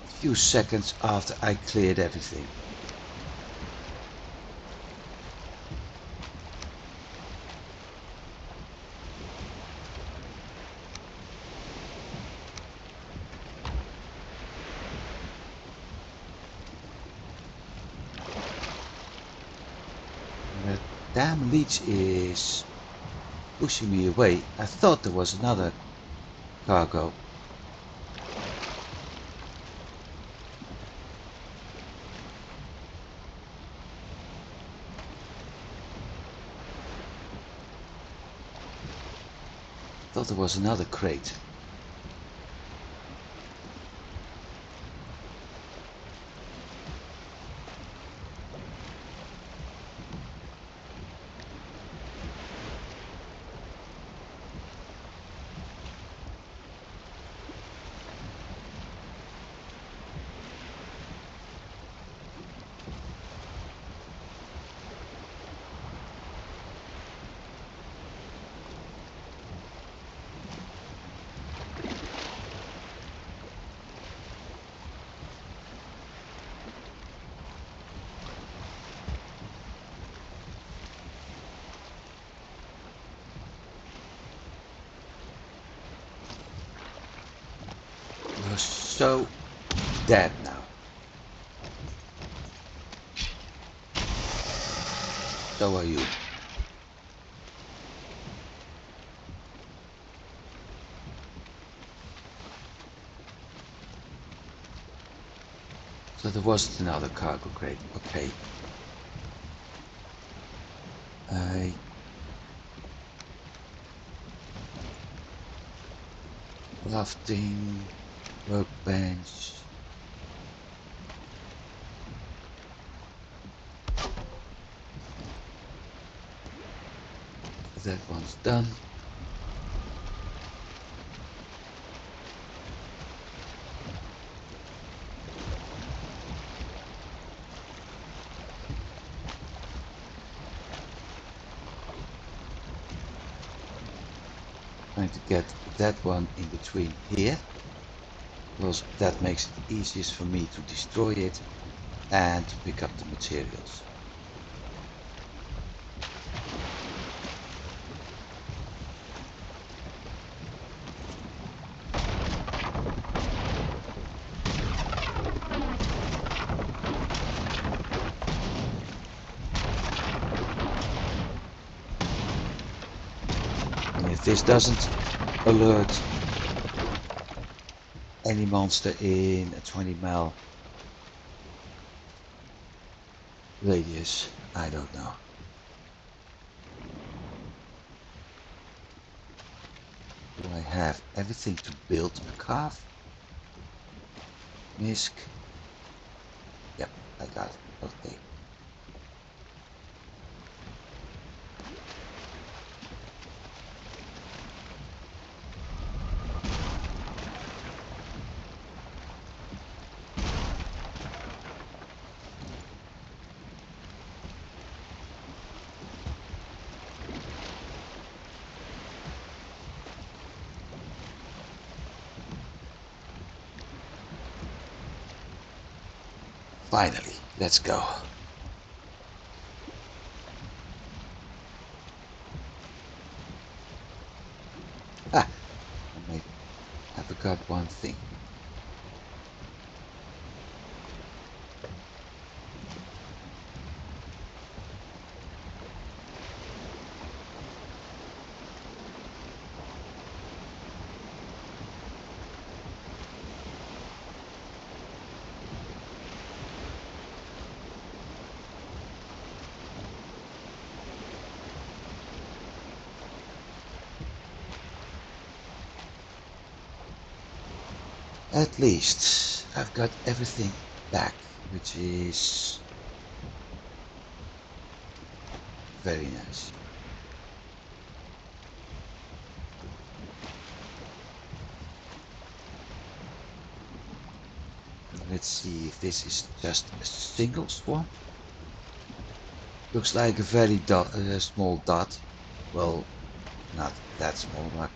a few seconds after I cleared everything. That damn leech is pushing me away. I thought there was another cargo. I thought there was another crate. You're so dead now. So are you. So there wasn't another cargo crate. Okay. Lofting, workbench. That one's done. Trying to get that one in between here, because that makes it easiest for me to destroy it and to pick up the materials. And if this doesn't alert any monster in a 20 mile radius, I don't know. Do I have everything to build a calf? Misc. Yep, I got it. Okay. Finally, let's go. Ah, I forgot one thing. At least I've got everything back, which is very nice. Let's see if this is just a single swamp. Looks like a very small dot. Well, not that small, but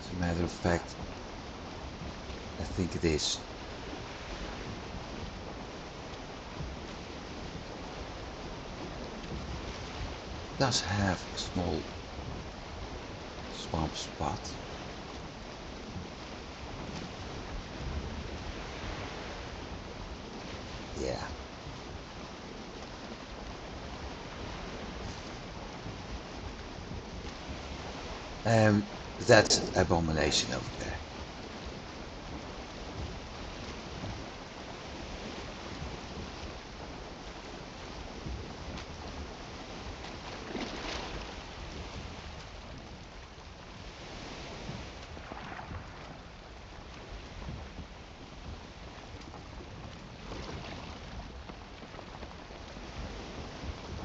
as a matter of fact, I think it is. It does have a small swamp spot. Yeah. That's an abomination over there.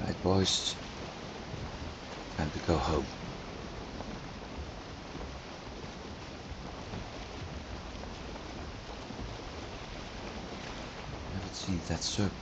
Right, boys. Time to go home. Haven't seen that serpent.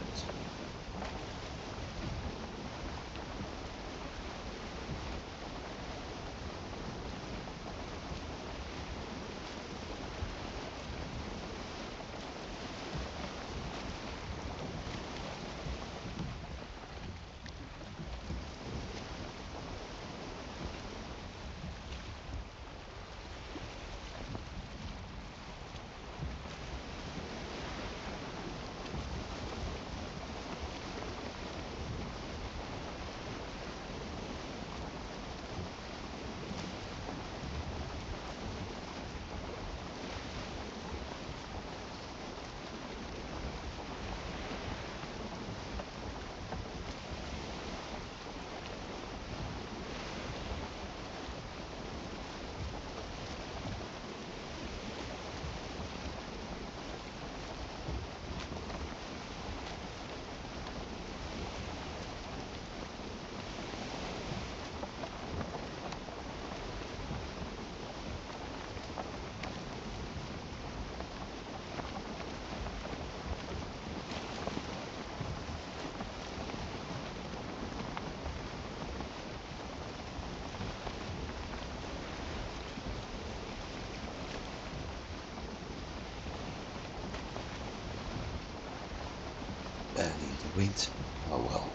Barely in the wind. Oh well.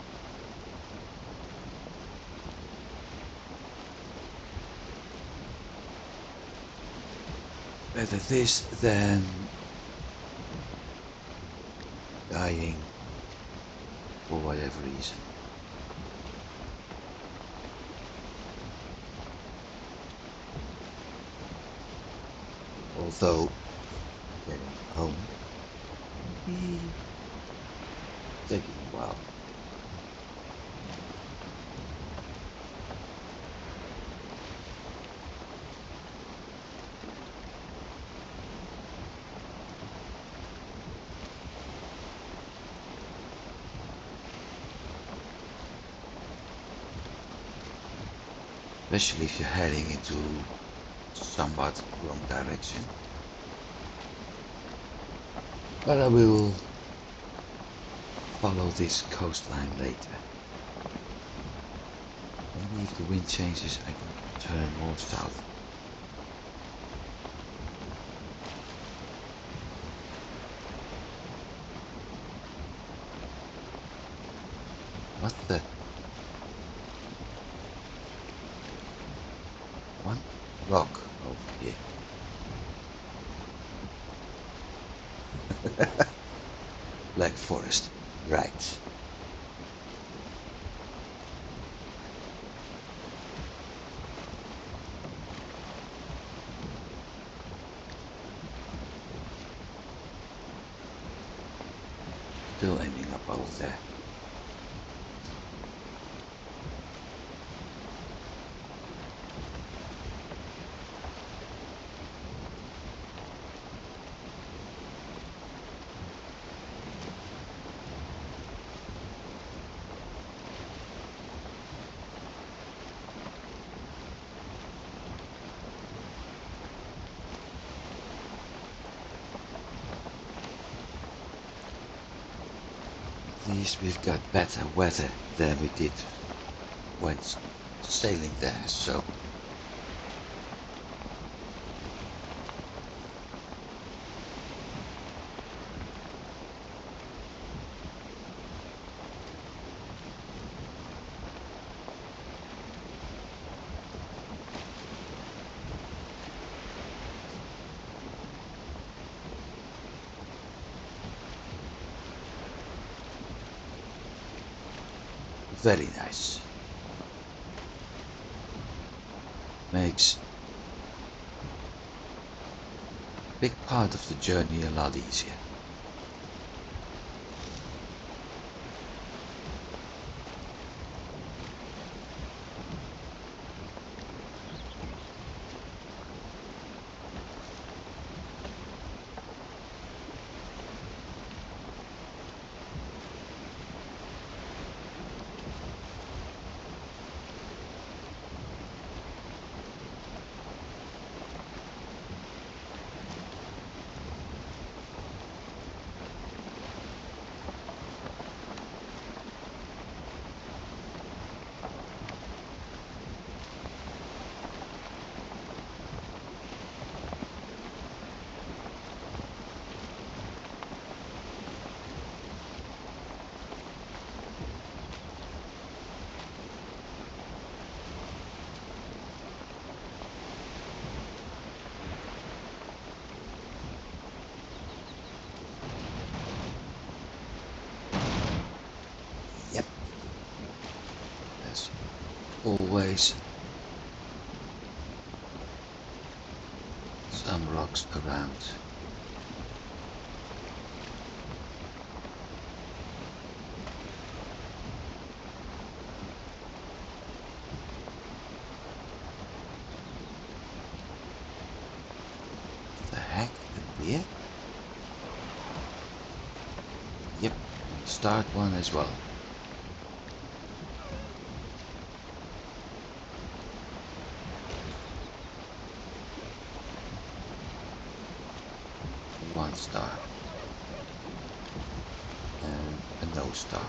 Better this than dying for whatever reason. Although getting home will be taking a while. Especially if you're heading into somewhat wrong direction. But I will follow this coastline later. Maybe if the wind changes I can turn more south. What the? One rock over here. Black forest, right. Still aiming up over there. At least we've got better weather than we did when sailing there, so very nice. Makes a big part of the journey a lot easier. Yep. There's always some rocks around. The heck? A deer? Yep. Start one as well. One star. And a no star.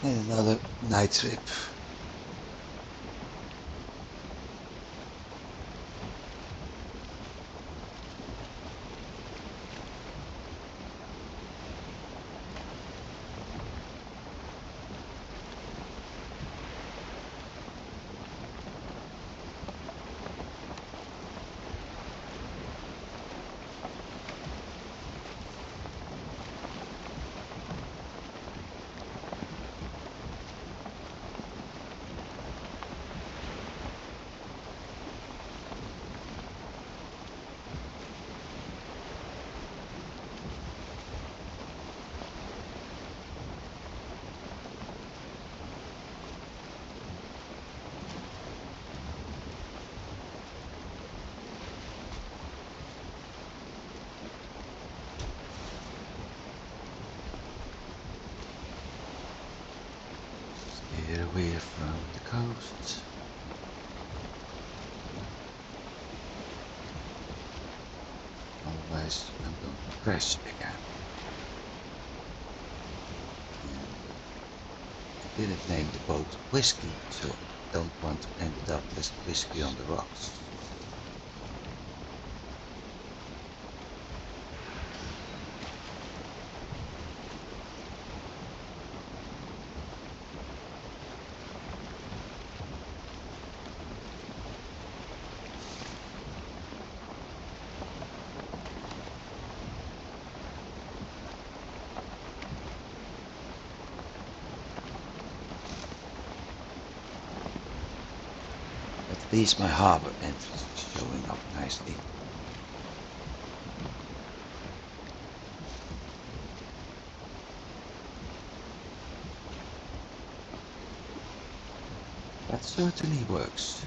And another night trip. Steer away from the coast. Otherwise I'm going to crash again. I didn't name the boat Whiskey, so I don't want to end up with whiskey on the rocks. At least my harbor entrance is showing up nicely. That certainly works.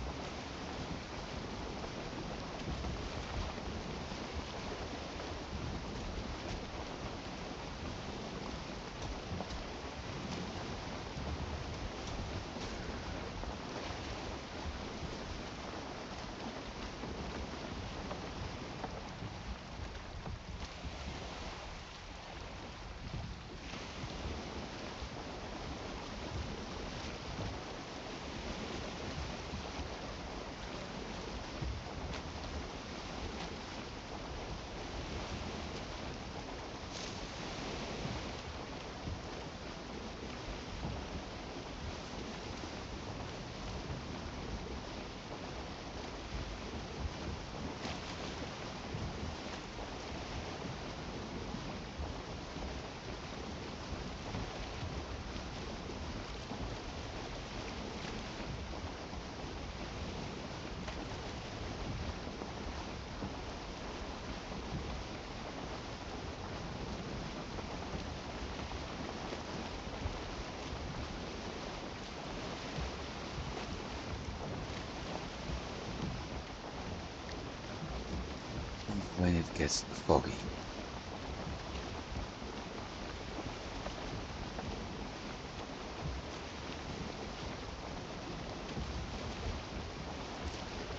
When it gets foggy.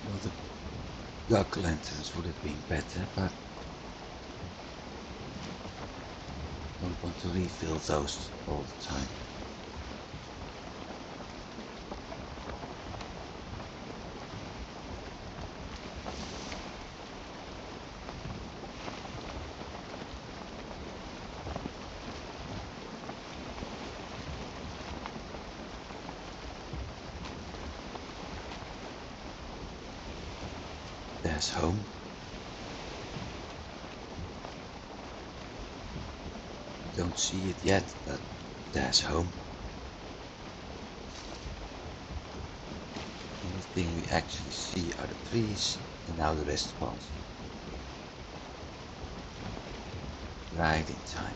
Well, the duck lanterns would have been better, but I don't want to refill those all the time. There's home. Don't see it yet, but there's home. The only thing we actually see are the trees, and now the rest spawns. Right in time.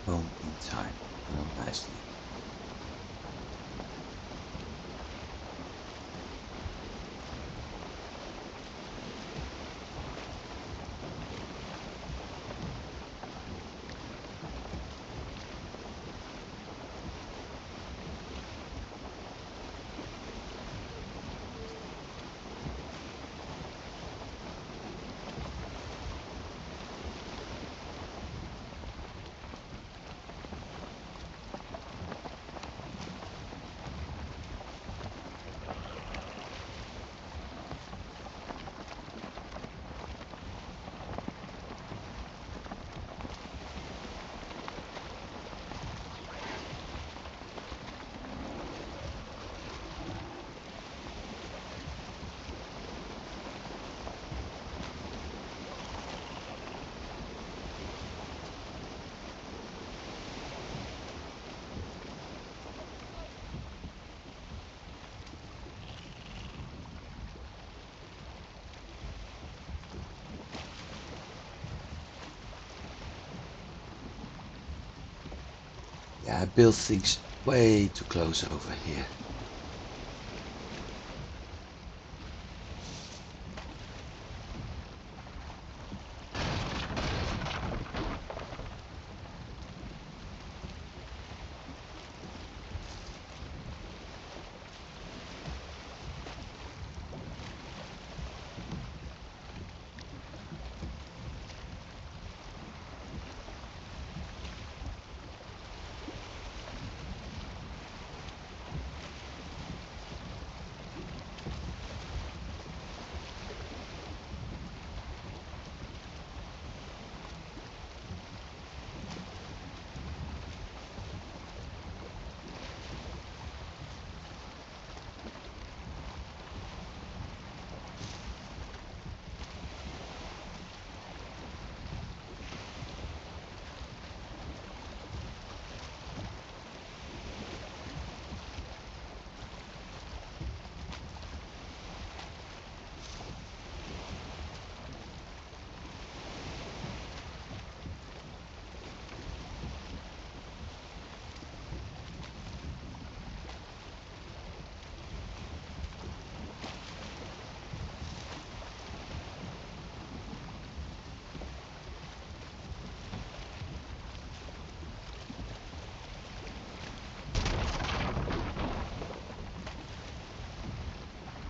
Home in time. How nicely. Yeah, I built things way too close over here.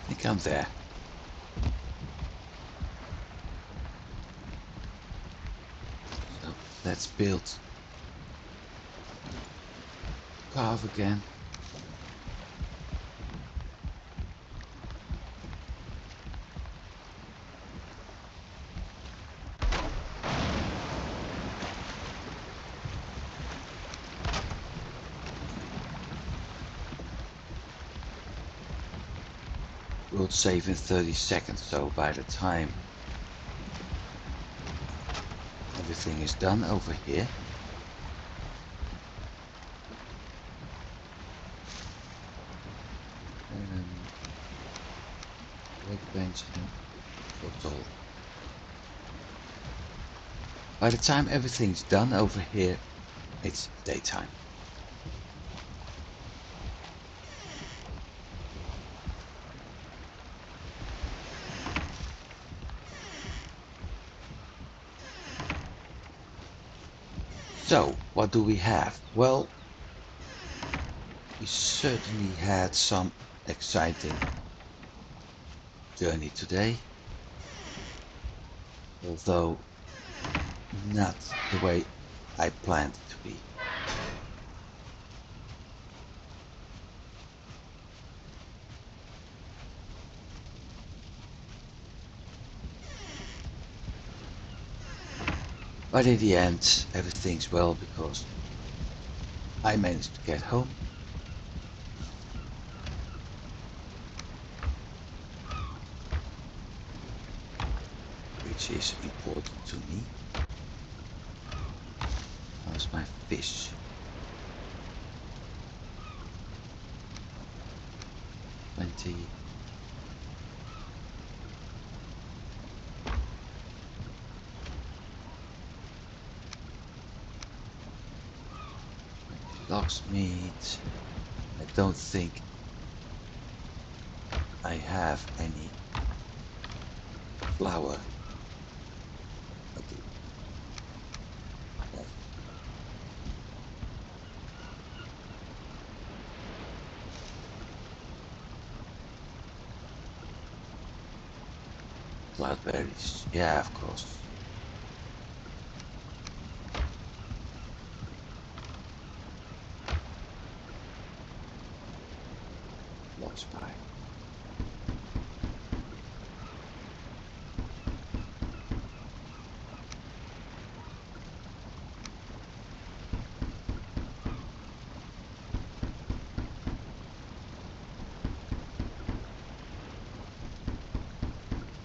I think I'm there. So let's build carve again. We'll save in 30 seconds, so by the time everything is done over here, workbench and bottle. By the time everything's done over here, it's daytime. So, what do we have? Well, we certainly had some exciting journey today, although not the way I planned it to be. But in the end, everything's well because I managed to get home. Which is important to me. How's my fish? Plenty. Lox meat. I don't think I have any flour. I do. Yes. Cloudberries. Yeah, of course. Lox pie.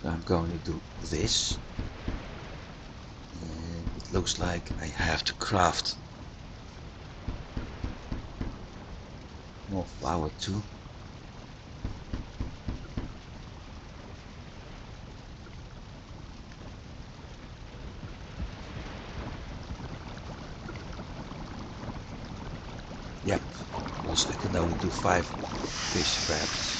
I'm going to do this. And it looks like I have to craft more flour too. Yep, because I can only do 5 fish traps.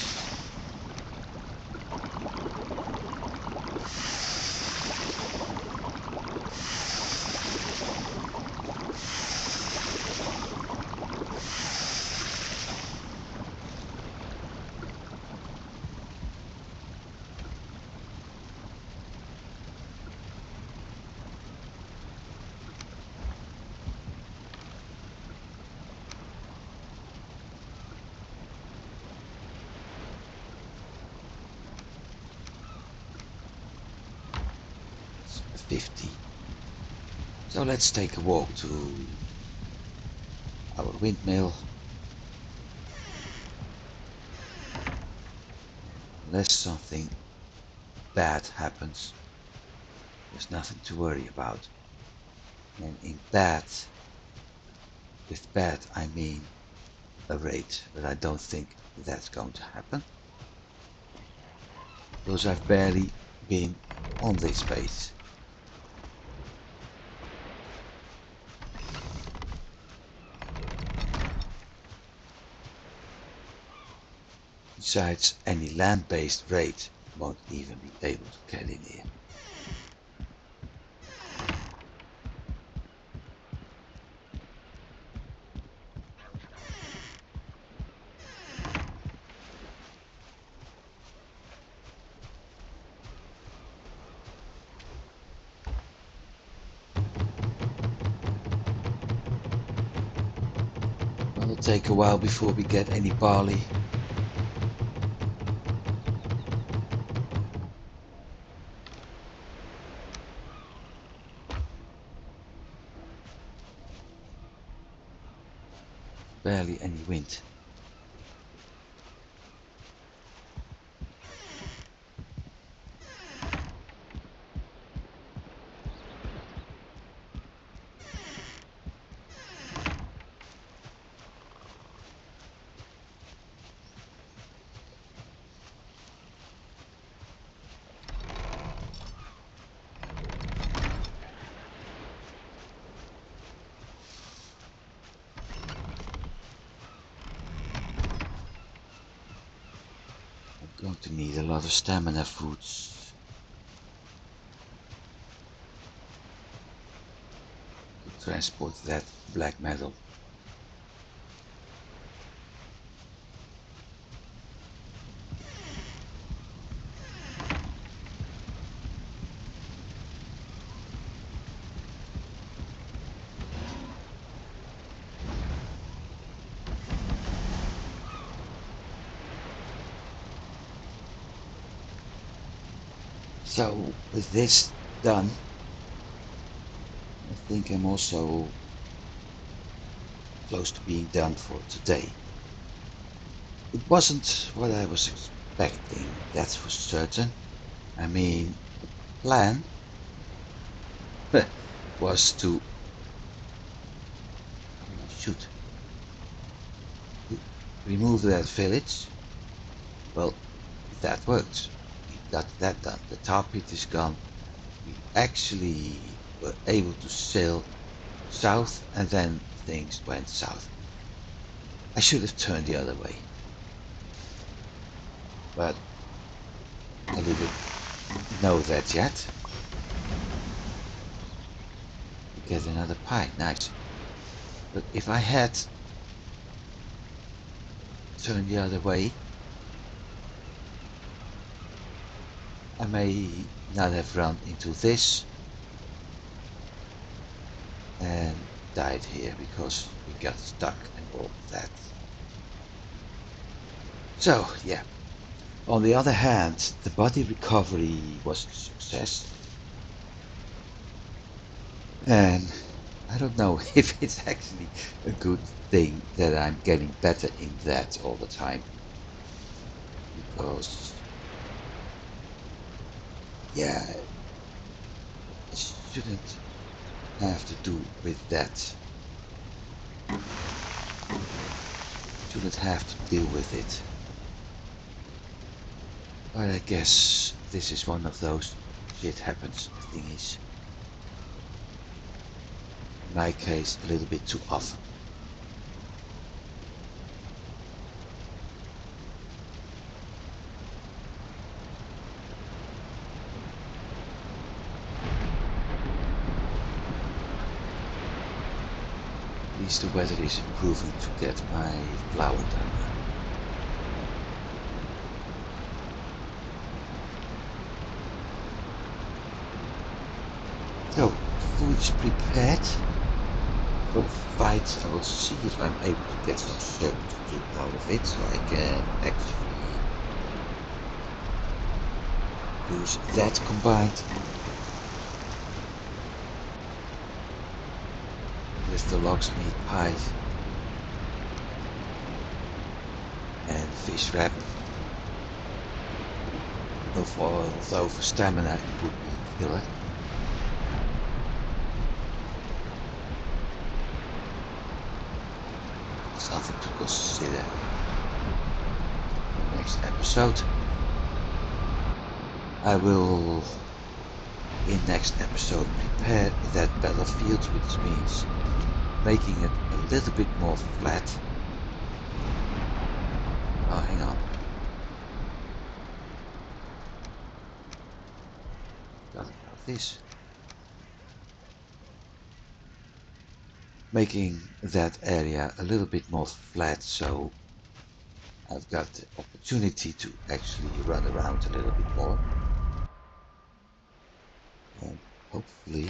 It's 50. So let's take a walk to our windmill. Unless something bad happens, there's nothing to worry about. And with bad I mean a raid, but I don't think that's going to happen. Because I've barely been on this base. Besides, any land-based raid won't even be able to get in here. It'll take a while before we get any barley. Barely any wind. I'm going to need a lot of stamina foods to transport that black metal. So with this done, I think I'm also close to being done for today. It wasn't what I was expecting, that's for certain. I mean, the plan was to shoot, remove that village. Well, that worked. We got that done. The tar pit is gone. We actually were able to sail south, and then things went south. I should have turned the other way, but I didn't know that yet. Get another pie, nice. But if I had turned the other way, I may not have run into this and died here because we got stuck and all that. So yeah, on the other hand, the body recovery was a success, and I don't know if it's actually a good thing that I'm getting better in that all the time, because yeah, I shouldn't have to do with that. Shouldn't have to deal with it. But I guess this is one of those shit happens thingies. In my case, a little bit too often. At least the weather is improving to get my flower done. So, food is prepared. For the fight, I will see if I'm able to get some certainty out of it, so I can actually use that combined with the locksmith pie and fish wrap. Although for stamina it would be killer. Something to consider in the next episode. I will in next episode prepare that battlefield, which means making it a little bit more flat. Oh, hang on. Got this. Making that area a little bit more flat, so I've got the opportunity to actually run around a little bit more. And hopefully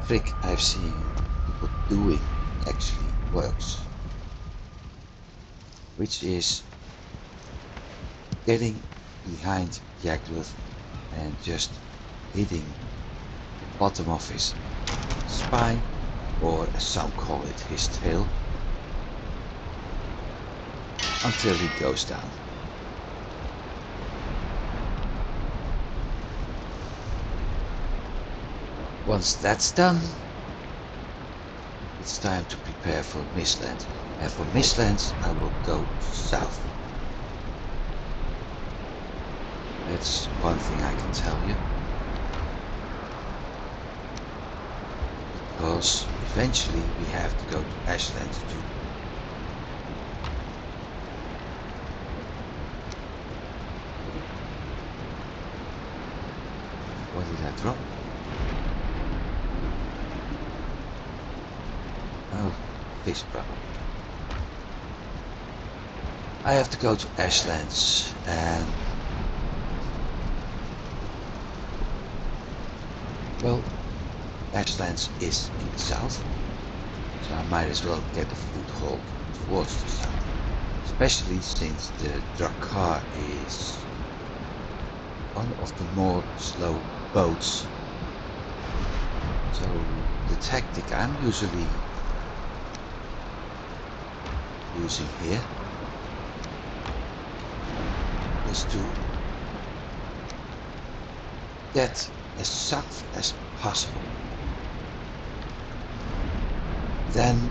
the trick I've seen people doing actually works. Which is getting behind Jagdworth and just hitting the bottom of his spine, or as some call it, his tail, until he goes down. Once that's done, it's time to prepare for Mistlands. And for Mistlands, I will go south. That's one thing I can tell you. Because eventually we have to go to Ashlands too. What did I drop? Oh, fish problem. I have to go to Ashlands, and well, Ashlands is in the south, so I might as well get a foothold towards the south, especially since the Drakkar is one of the more slow boats. So the tactic I'm usually using here is to get as south as possible. Then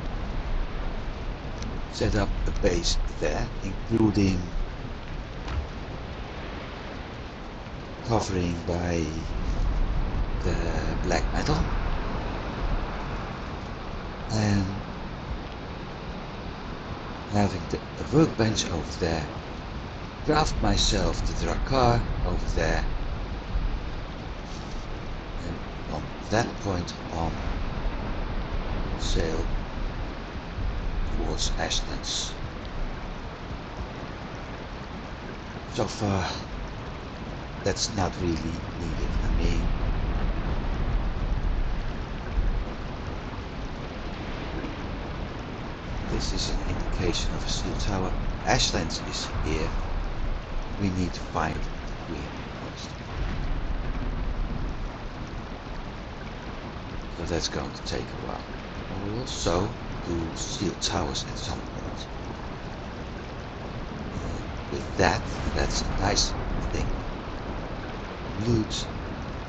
set up a base there, including covering by the black metal, and having the workbench over there, craft myself the Drakkar over there, and from that point on sail towards Ashlands. So far that's not really needed. I mean, this is an indication of a seal tower. Ashlands is here. We need to find the Queen first. So that's going to take a while. I will also do seal towers at some point. And with that, that's a nice thing. Loot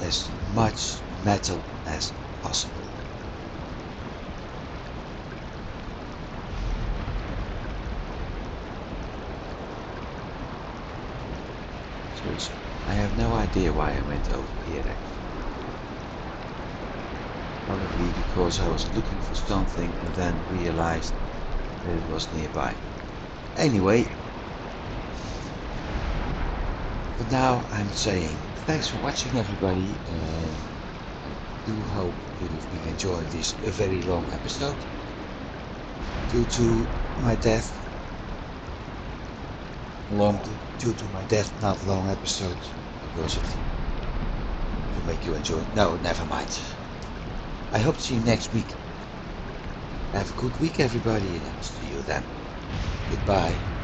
as much metal as possible. Seriously, I have no idea why I went over here actually. Probably because I was looking for something and then realized that it was nearby. Anyway, for now I'm saying thanks for watching everybody, and do hope you've been enjoying this very long episode. Due to my death, due to my death, not long episode because of to make you enjoy. No, never mind. I hope to see you next week. Have a good week, everybody, and I'll see you then. Goodbye.